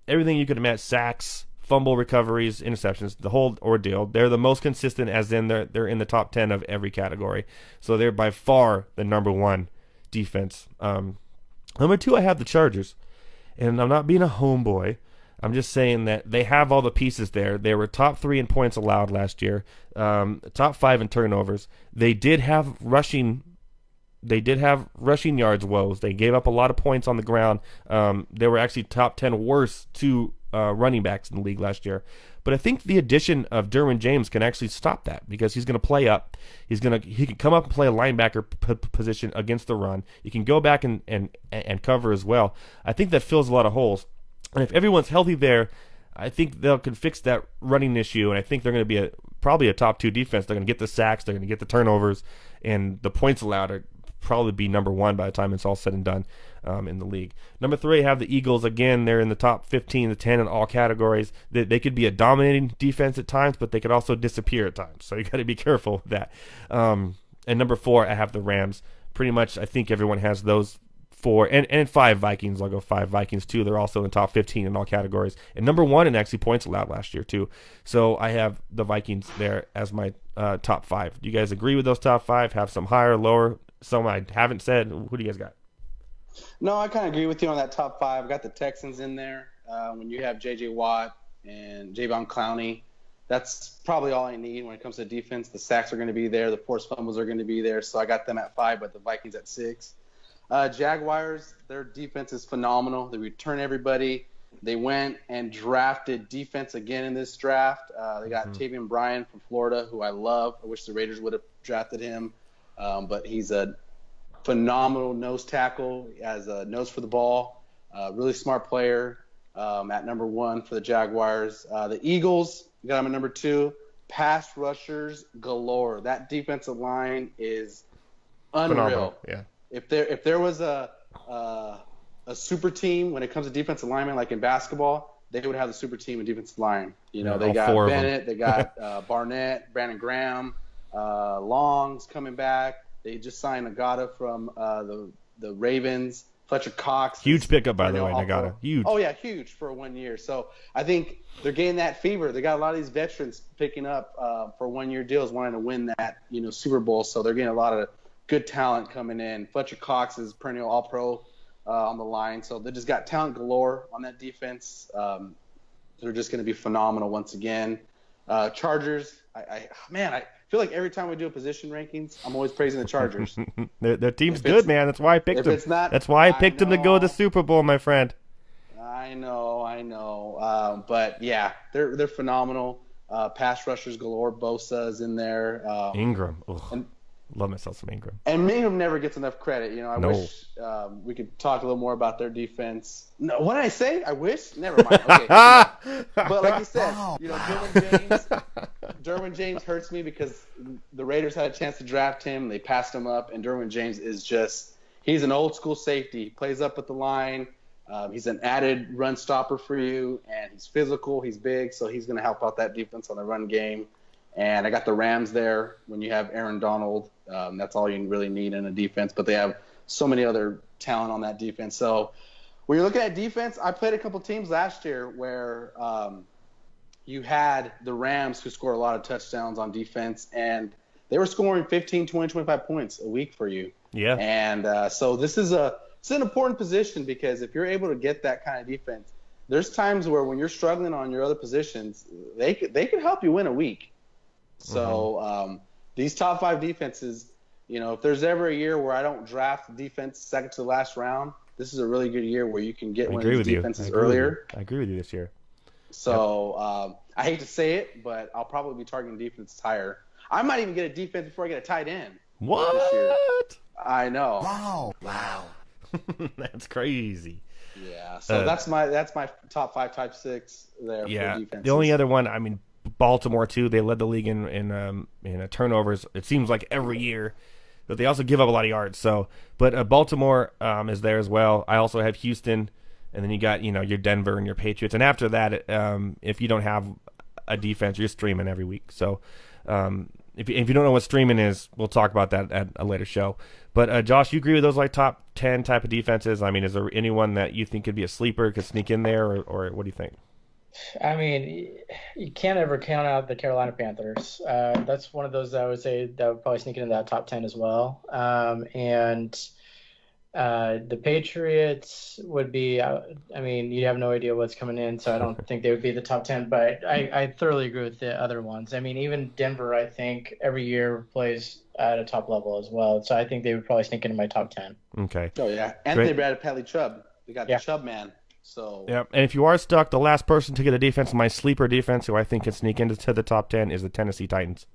everything you could imagine, sacks, fumble recoveries, interceptions, the whole ordeal. They're the most consistent, as in they're in the top 10 of every category. So they're by far the number one defense. Number two, I have the Chargers. And I'm not being a homeboy. I'm just saying that they have all the pieces there. They were top 3 in points allowed last year, top 5 in turnovers. They did have rushing yards woes. They gave up a lot of points on the ground. They were actually top 10 worst 2 running backs in the league last year. But I think the addition of Derwin James can actually stop that because he's going to play up. He can come up and play a linebacker position against the run. He can go back and cover as well. I think that fills a lot of holes. And if everyone's healthy there, I think they can fix that running issue. And I think they're going to be probably a top 2 defense. They're going to get the sacks. They're going to get the turnovers. And the points allowed are probably be number 1 by the time it's all said and done in the league. Number 3, I have the Eagles. Again, they're in the top 15 to 10 in all categories. They could be a dominating defense at times, but they could also disappear at times. So you got to be careful with that. And number 4, I have the Rams. Pretty much, I think everyone has those 4. And 5 Vikings. I'll go 5 Vikings, too. They're also in the top 15 in all categories. And number 1 in actually points allowed last year, too. So I have the Vikings there as my top 5. Do you guys agree with those top 5? Have some higher, lower? Some I haven't said. Who do you guys got? No, I kind of agree with you on that top 5. I got the Texans in there. When you have J.J. Watt and Javon Clowney, that's probably all I need when it comes to defense. The sacks are going to be there. The forced fumbles are going to be there. So I got them at 5, but the Vikings at 6. Jaguars, their defense is phenomenal. They return everybody. They went and drafted defense again in this draft. They got Tavion Bryan from Florida, who I love. I wish the Raiders would have drafted him. But he's a phenomenal nose tackle. He has a nose for the ball. Really smart player at number 1 for the Jaguars. The Eagles, got him at number 2. Pass rushers galore. That defensive line is unreal. Phenomenal. Yeah. If there was a super team when it comes to defensive linemen, like in basketball, they would have the super team in defensive line. You know, they got Bennett, they got Barnett, Brandon Graham, Long's coming back. They just signed Nagata from the Ravens. Fletcher Cox. Huge pickup, by the way, Nagata. Huge. Oh, yeah, huge for 1 year. So I think they're getting that fever. They got a lot of these veterans picking up for 1-year deals, wanting to win that, Super Bowl. So they're getting a lot of good talent coming in. Fletcher Cox is perennial All-Pro on the line. So they just got talent galore on that defense. They're just going to be phenomenal once again. Chargers, I feel like every time we do a position rankings, I'm always praising the Chargers. Their team's good, man. That's why I picked them. That's why I picked them to go to the Super Bowl, my friend. I know. But yeah, they're phenomenal. Pass rushers galore. Bosa's in there. Ingram. Love myself some Ingram. And Ingram never gets enough credit. I wish we could talk a little more about their defense. No, what did I say? I wish? Never mind. Okay. But like you said, Derwin James hurts me because the Raiders had a chance to draft him. They passed him up, and Derwin James is he's an old school safety. He plays up at the line. He's an added run stopper for you, and he's physical. He's big, so he's going to help out that defense on the run game. And I got the Rams there. When you have Aaron Donald, that's all you really need in a defense. But they have so many other talent on that defense. So when you're looking at defense, I played a couple teams last year where you had the Rams who scored a lot of touchdowns on defense, and they were scoring 15, 20, 25 points a week for you. Yeah. And so this is it's an important position because if you're able to get that kind of defense, there's times where when you're struggling on your other positions, they could help you win a week. So these top 5 defenses, if there's ever a year where I don't draft defense second to the last round, this is a really good year where you can get one of these defenses earlier. I agree with you this year. So I hate to say it, but I'll probably be targeting defense higher. I might even get a defense before I get a tight end. What? This year. I know. Wow. That's crazy. Yeah. So that's my top 5, type 6 there for defense. The only other one, Baltimore too. They led the league in turnovers. It seems like every year, but they also give up a lot of yards. So, but Baltimore is there as well. I also have Houston, and then you got your Denver and your Patriots. And after that, if you don't have a defense, you're streaming every week. So, if you don't know what streaming is, we'll talk about that at a later show. But Josh, you agree with those top 10 type of defenses? Is there anyone that you think could be a sleeper, could sneak in there, or what do you think? You can't ever count out the Carolina Panthers. That's one of those that I would say that would probably sneak into that top 10 as well. And the Patriots would be, you'd have no idea what's coming in, so I don't think they would be the top 10. But I thoroughly agree with the other ones. Even Denver, I think, every year plays at a top level as well. So I think they would probably sneak into my top 10. Okay. Oh, yeah. And they added Pelly Chubb. They got the Chubb man. So yeah, and if you are stuck, the last person to get a defense, my sleeper defense, who I think can sneak into the top 10, is the Tennessee Titans.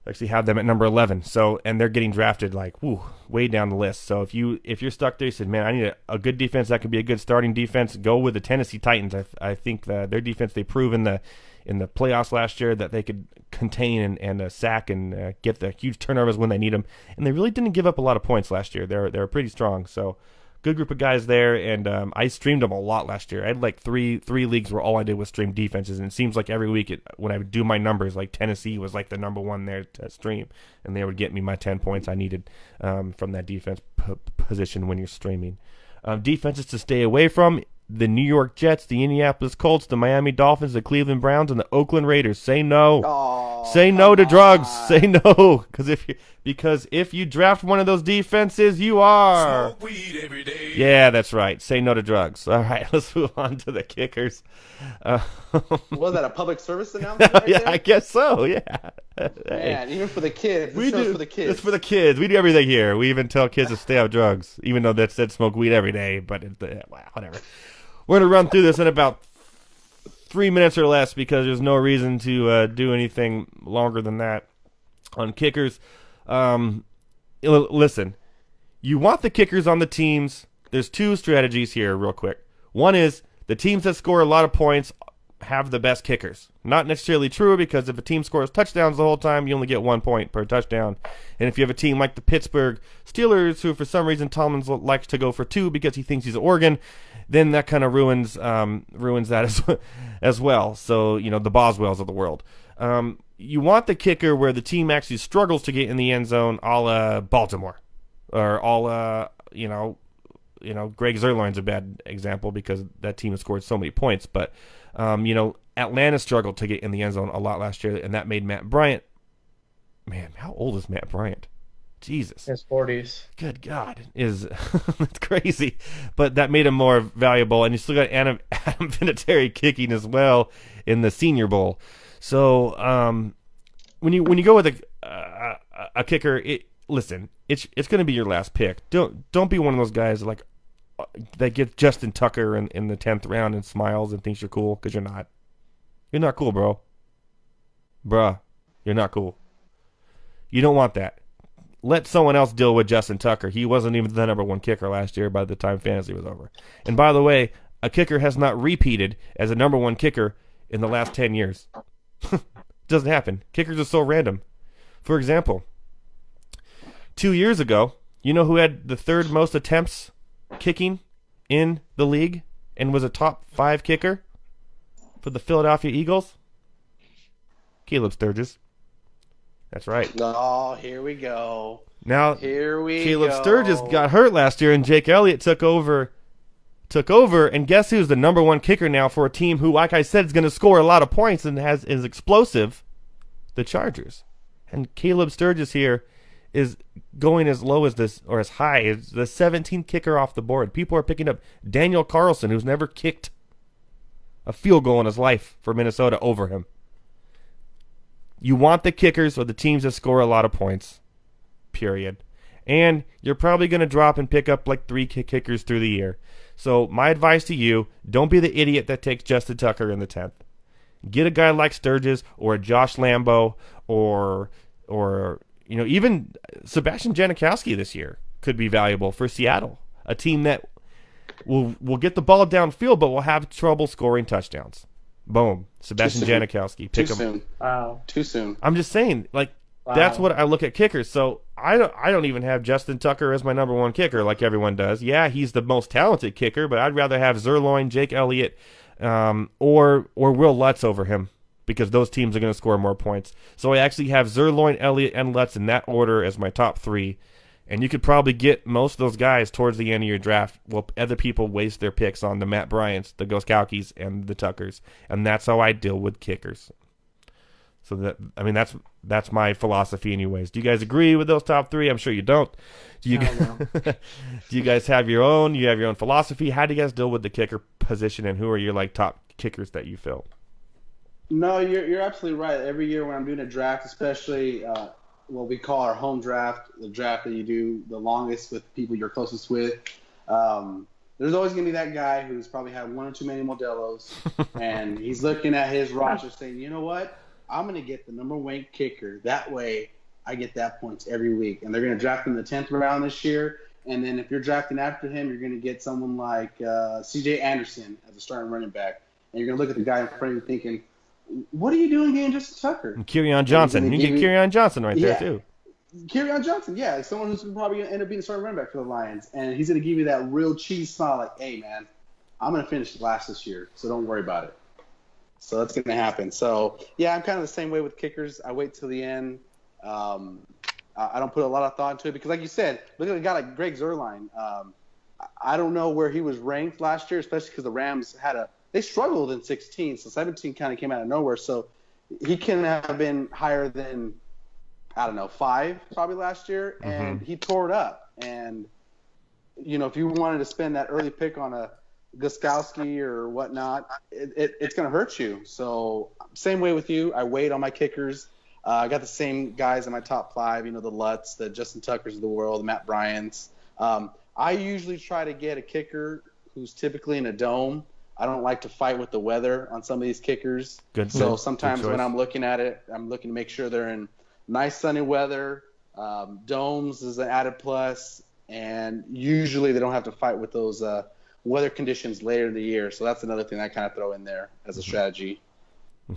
I actually have them at number 11. So, and they're getting drafted way down the list. So if you're stuck there, you said, man, I need a good defense that could be a good starting defense. Go with the Tennessee Titans. I think their defense, they proved in the playoffs last year that they could contain and sack and get the huge turnovers when they need them. And they really didn't give up a lot of points last year. They're pretty strong. So. good group of guys there, and I streamed them a lot last year. I had like three leagues where all I did was stream defenses, and it seems like every week when I would do my numbers, like Tennessee was like the number one there to stream, and they would get me my 10 points I needed from that defense position when you're streaming. Defenses to stay away from: the New York Jets, the Indianapolis Colts, the Miami Dolphins, the Cleveland Browns, and the Oakland Raiders. Say no. Oh, Say no to drugs. Say no, because if you draft one of those defenses, you are. Smoke weed every day. Yeah, that's right. Say no to drugs. All right, let's move on to the kickers. Was that a public service announcement? Right Yeah, there? I guess so. Yeah. Man, even for the kids. This show's for the kids. It's for the kids. We do everything here. We even tell kids to stay off drugs, even though that said smoke weed every day. But whatever. We're gonna run through this in about 3 minutes or less because there's no reason to do anything longer than that on kickers. Listen, you want the kickers on the teams. There's two strategies here real quick. One is the teams that score a lot of points have the best kickers. Not necessarily true, because if a team scores touchdowns the whole time, you only get 1 point per touchdown. And if you have a team like the Pittsburgh Steelers, who for some reason Tomlin likes to go for 2 because he thinks he's Oregon, then that kind of ruins that as well. So, the Boswells of the world. You want the kicker where the team actually struggles to get in the end zone, a la Baltimore, or a la, Greg Zerloin's a bad example because that team has scored so many points. But, Atlanta struggled to get in the end zone a lot last year, and that made Matt Bryant. Man, how old is Matt Bryant? Jesus. His 40s. Good God. That's crazy. But that made him more valuable, and you still got Adam Vinatieri kicking as well in the Senior Bowl. So when you go with a kicker, listen, it's going to be your last pick. Don't be one of those guys that gets Justin Tucker in the 10th round and smiles and thinks you're cool, because you're not. You're not cool, bro. Bruh, you're not cool. You don't want that. Let someone else deal with Justin Tucker. He wasn't even the number one kicker last year by the time fantasy was over. And by the way, a kicker has not repeated as a number one kicker in the last 10 years. Doesn't happen. Kickers are so random. For example, 2 years ago, you know who had the third most attempts kicking in the league and was a top 5 kicker for the Philadelphia Eagles? Caleb Sturgis. That's right. Oh, here we go. Now, Caleb Sturgis got hurt last year, and Jake Elliott took over, and guess who's the number one kicker now for a team who, like I said, is going to score a lot of points and is explosive? The Chargers. And Caleb Sturgis here is going as low as this, or as high as the 17th kicker off the board. People are picking up Daniel Carlson, who's never kicked a field goal in his life for Minnesota, over him. You want the kickers or the teams that score a lot of points, period. And you're probably going to drop and pick up like 3 kickers through the year. So my advice to you, don't be the idiot that takes Justin Tucker in the 10th. Get a guy like Sturgis or a Josh Lambo or even Sebastian Janikowski this year could be valuable for Seattle, a team that will get the ball downfield but will have trouble scoring touchdowns. Boom. Sebastian Janikowski. Pick him. Too soon. Wow. Too soon. I'm just saying, that's what I look at kickers. So I don't even have Justin Tucker as my number one kicker like everyone does. Yeah, he's the most talented kicker, but I'd rather have Zerloin, Jake Elliott, or Will Lutz over him, because those teams are going to score more points. So I actually have Zerloin, Elliott, and Lutz in that order as my top 3. And you could probably get most of those guys towards the end of your draft. Well, other people waste their picks on the Matt Bryants, the Gostkowskis, and the Tuckers. And that's how I deal with kickers. So that's my philosophy anyways. Do you guys agree with those top 3? I'm sure you don't. Do you guys have your own? You have your own philosophy? How do you guys deal with the kicker position, and who are your top kickers that you feel? No, you're absolutely right. Every year when I'm doing a draft, especially what we call our home draft, the draft that you do the longest with people you're closest with, there's always going to be that guy who's probably had one or too many Modelos, and he's looking at his roster saying, you know what? I'm going to get the number 1 kicker. That way I get that points every week. And they're going to draft him in the 10th round this year. And then if you're drafting after him, you're going to get someone like C.J. Anderson as a starting running back. And you're going to look at the guy in front of you thinking, what are you doing getting Justin Tucker? And Kerryon Johnson. You can get Kerryon Johnson there, too. Kerryon Johnson, yeah, someone who's probably going to end up being a starting running back for the Lions, and he's going to give you that real cheese smile, like, "Hey, man, I'm going to finish last this year, so don't worry about it." So that's going to happen. So yeah, I'm kind of the same way with kickers. I wait till the end. I don't put a lot of thought into it because, like you said, look at a guy like Greg Zuerlein. I don't know where he was ranked last year, especially because the Rams they struggled in 16, so 17 kind of came out of nowhere. So he can have been higher than, I don't know, 5 probably last year, and he tore it up. And, if you wanted to spend that early pick on a Gostkowski or whatnot, it's going to hurt you. So same way with you. I wait on my kickers. I got the same guys in my top 5, the Lutz, the Justin Tuckers of the world, the Matt Bryants. I usually try to get a kicker who's typically in a dome. I don't like to fight with the weather on some of these kickers. So sometimes when I'm looking at it, I'm looking to make sure they're in nice sunny weather. Domes is an added plus, and usually they don't have to fight with those weather conditions later in the year. So that's another thing I kind of throw in there as a strategy.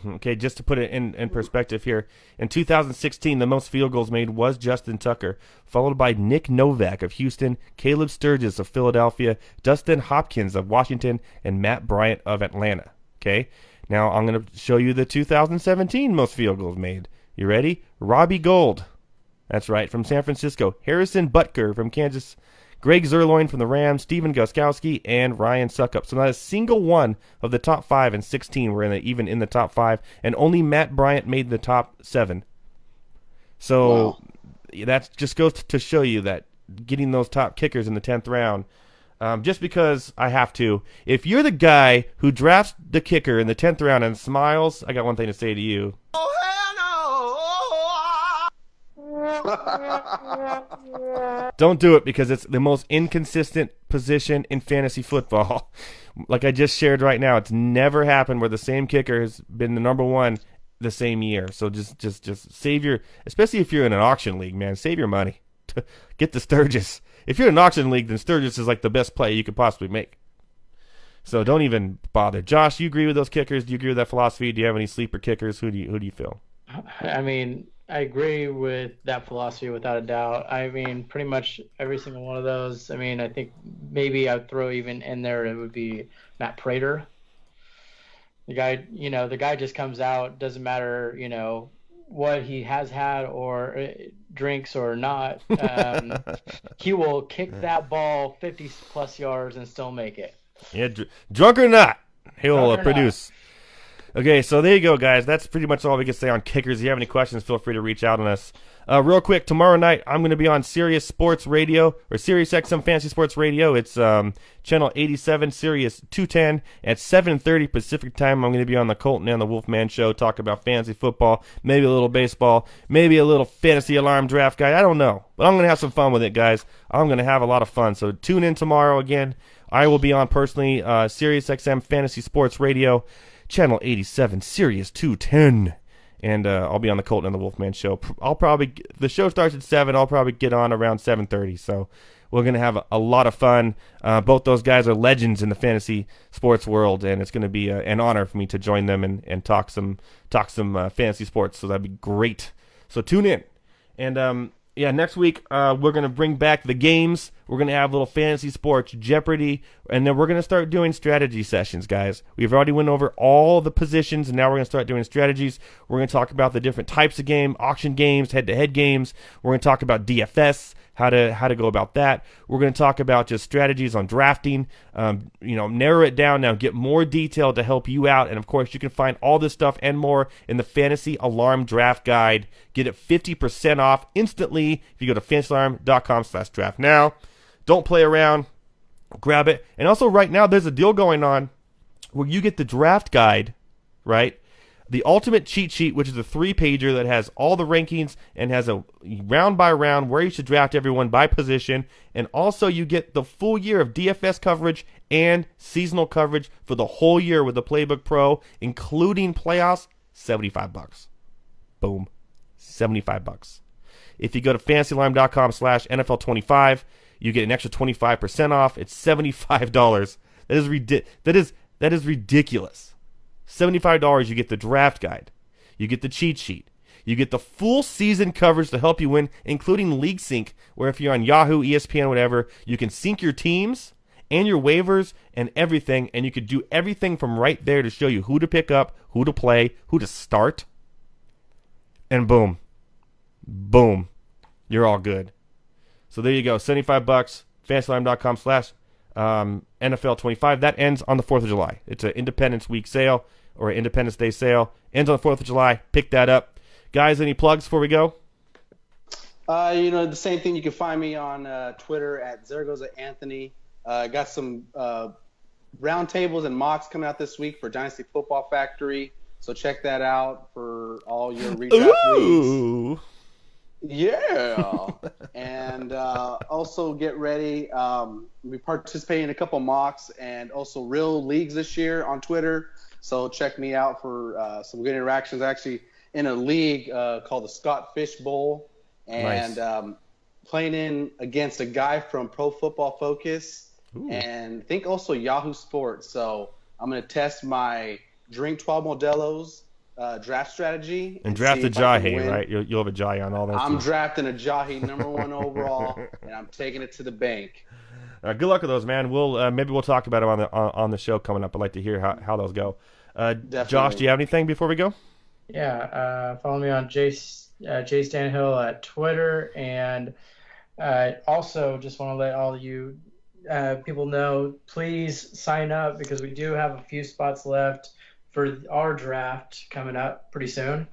Okay, just to put it in perspective here, in 2016, the most field goals made was Justin Tucker, followed by Nick Novak of Houston, Caleb Sturgis of Philadelphia, Dustin Hopkins of Washington, and Matt Bryant of Atlanta. Okay, now I'm going to show you the 2017 most field goals made. You ready? Robbie Gould, that's right, from San Francisco, Harrison Butker from Kansas, Greg Zuerlein from the Rams, Steven Gostkowski, and Ryan Suckup. So not a single one of the top 5 and 16 were even in the top 5, and only Matt Bryant made the top 7. So that just goes to show you that getting those top kickers in the 10th round, just because I have to. If you're the guy who drafts the kicker in the 10th round and smiles, I got one thing to say to you. Don't do it, because it's the most inconsistent position in fantasy football. Like I just shared right now, it's never happened where the same kicker has been the number 1 the same year. So just save your, especially if you're in an auction league, man, save your money. Get the Sturgis. If you're in an auction league, then Sturgis is like the best play you could possibly make. So don't even bother. Josh, you agree with those kickers? Do you agree with that philosophy? Do you have any sleeper kickers? Who do you feel? I mean, I agree with that philosophy without a doubt. I mean, pretty much every single one of those. I mean, I think maybe I'd throw even in there, it would be Matt Prater. The guy just comes out, doesn't matter, what he has had or drinks or not. He will kick that ball 50-plus yards and still make it. Yeah, drunk or not, he'll produce. Okay, so there you go, guys. That's pretty much all we can say on kickers. If you have any questions, feel free to reach out on us. Real quick, tomorrow night, I'm going to be on Sirius Sports Radio, or Sirius XM Fantasy Sports Radio. It's channel 87, Sirius 210, at 7:30 Pacific time. I'm going to be on the Colton and the Wolfman Show, talk about fantasy football, maybe a little baseball, maybe a little fantasy alarm draft guide. I don't know, but I'm going to have some fun with it, guys. I'm going to have a lot of fun. So tune in tomorrow again. I will be on personally, Sirius XM Fantasy Sports Radio, channel 87, Sirius 210. And I'll be on the Colton and the Wolfman Show. The show starts at 7. I'll probably get on around 7:30. So we're going to have a lot of fun. Both those guys are legends in the fantasy sports world, and it's going to be an honor for me to join them and talk some fantasy sports. So that'd be great. So tune in. And next week we're going to bring back the games. We're going to have little fantasy sports, Jeopardy, and then we're going to start doing strategy sessions, guys. We've already went over all the positions, and now we're going to start doing strategies. We're going to talk about the different types of game, auction games, head-to-head games. We're going to talk about DFS, how to go about that. We're going to talk about just strategies on drafting, narrow it down now, get more detail to help you out. And, of course, you can find all this stuff and more in the Fantasy Alarm Draft Guide. Get it 50% off instantly if you go to fantasyalarm.com/draft now. Don't play around. Grab it. And also right now there's a deal going on where you get the draft guide, right? The ultimate cheat sheet, which is a 3-pager that has all the rankings and has a round by round where you should draft everyone by position. And also you get the full year of DFS coverage and seasonal coverage for the whole year with the Playbook Pro, including playoffs, $75. Boom. $75. If you go to fantasyalarm.com/NFL25, you get an extra 25% off. It's $75. That is ridiculous. $75. You get the draft guide. You get the cheat sheet. You get the full season coverage to help you win, including League Sync, where if you're on Yahoo, ESPN, whatever, you can sync your teams and your waivers and everything, and you could do everything from right there to show you who to pick up, who to play, who to start, and boom, you're all good. So there you go, $75, fantasyline.com/NFL25. That ends on the 4th of July. It's an Independence Week sale or an Independence Day sale. Ends on the 4th of July. Pick that up. Guys, any plugs before we go? The same thing. You can find me on Twitter at Zaragoza Anthony. Got some roundtables and mocks coming out this week for Dynasty Football Factory. So check that out for all your redraft leagues. Yeah. And also get ready. We participate in a couple mocks and also real leagues this year on Twitter. So check me out for some good interactions. Actually in a league called the Scott Fish Bowl. And nice. Playing in against a guy from Pro Football Focus. Ooh. And I think also Yahoo Sports. So I'm going to test my Drink 12 Modelo's draft strategy. And draft a Jahi, right? You'll have a Jahi on all that. I'm drafting a Jahi #1 overall, and I'm taking it to the bank. Good luck with those, man. Maybe we'll talk about them on the show coming up. I'd like to hear how those go. Josh, do you have anything before we go? Yeah, follow me on Jay Stanhill at Twitter, and also just want to let all of you people know, please sign up because we do have a few spots left for our draft coming up pretty soon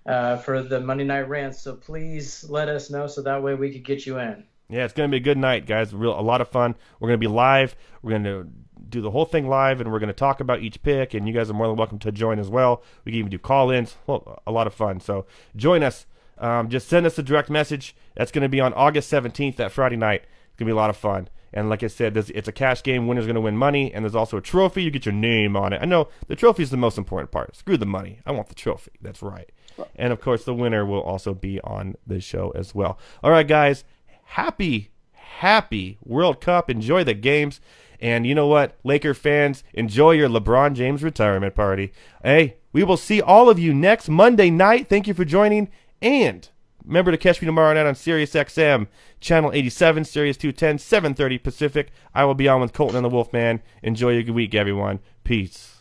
for the Monday Night Rants. So please let us know so that way we could get you in. Yeah, it's going to be a good night, guys. A lot of fun. We're going to be live. We're going to do the whole thing live, and we're going to talk about each pick, and you guys are more than welcome to join as well. We can even do call-ins. Well, a lot of fun. So join us. Just send us a direct message. That's going to be on August 17th, that Friday night. It's going to be a lot of fun. And like I said, it's a cash game. Winner's going to win money, and there's also a trophy. You get your name on it. I know the trophy is the most important part. Screw the money. I want the trophy. That's right. And, of course, the winner will also be on the show as well. All right, guys. Happy World Cup. Enjoy the games. And you know what, Laker fans, enjoy your LeBron James retirement party. Hey, we will see all of you next Monday night. Thank you for joining. And remember to catch me tomorrow night on Sirius XM, Channel 87, Sirius 210, 7:30 Pacific. I will be on with Colton and the Wolfman. Enjoy your week, everyone. Peace.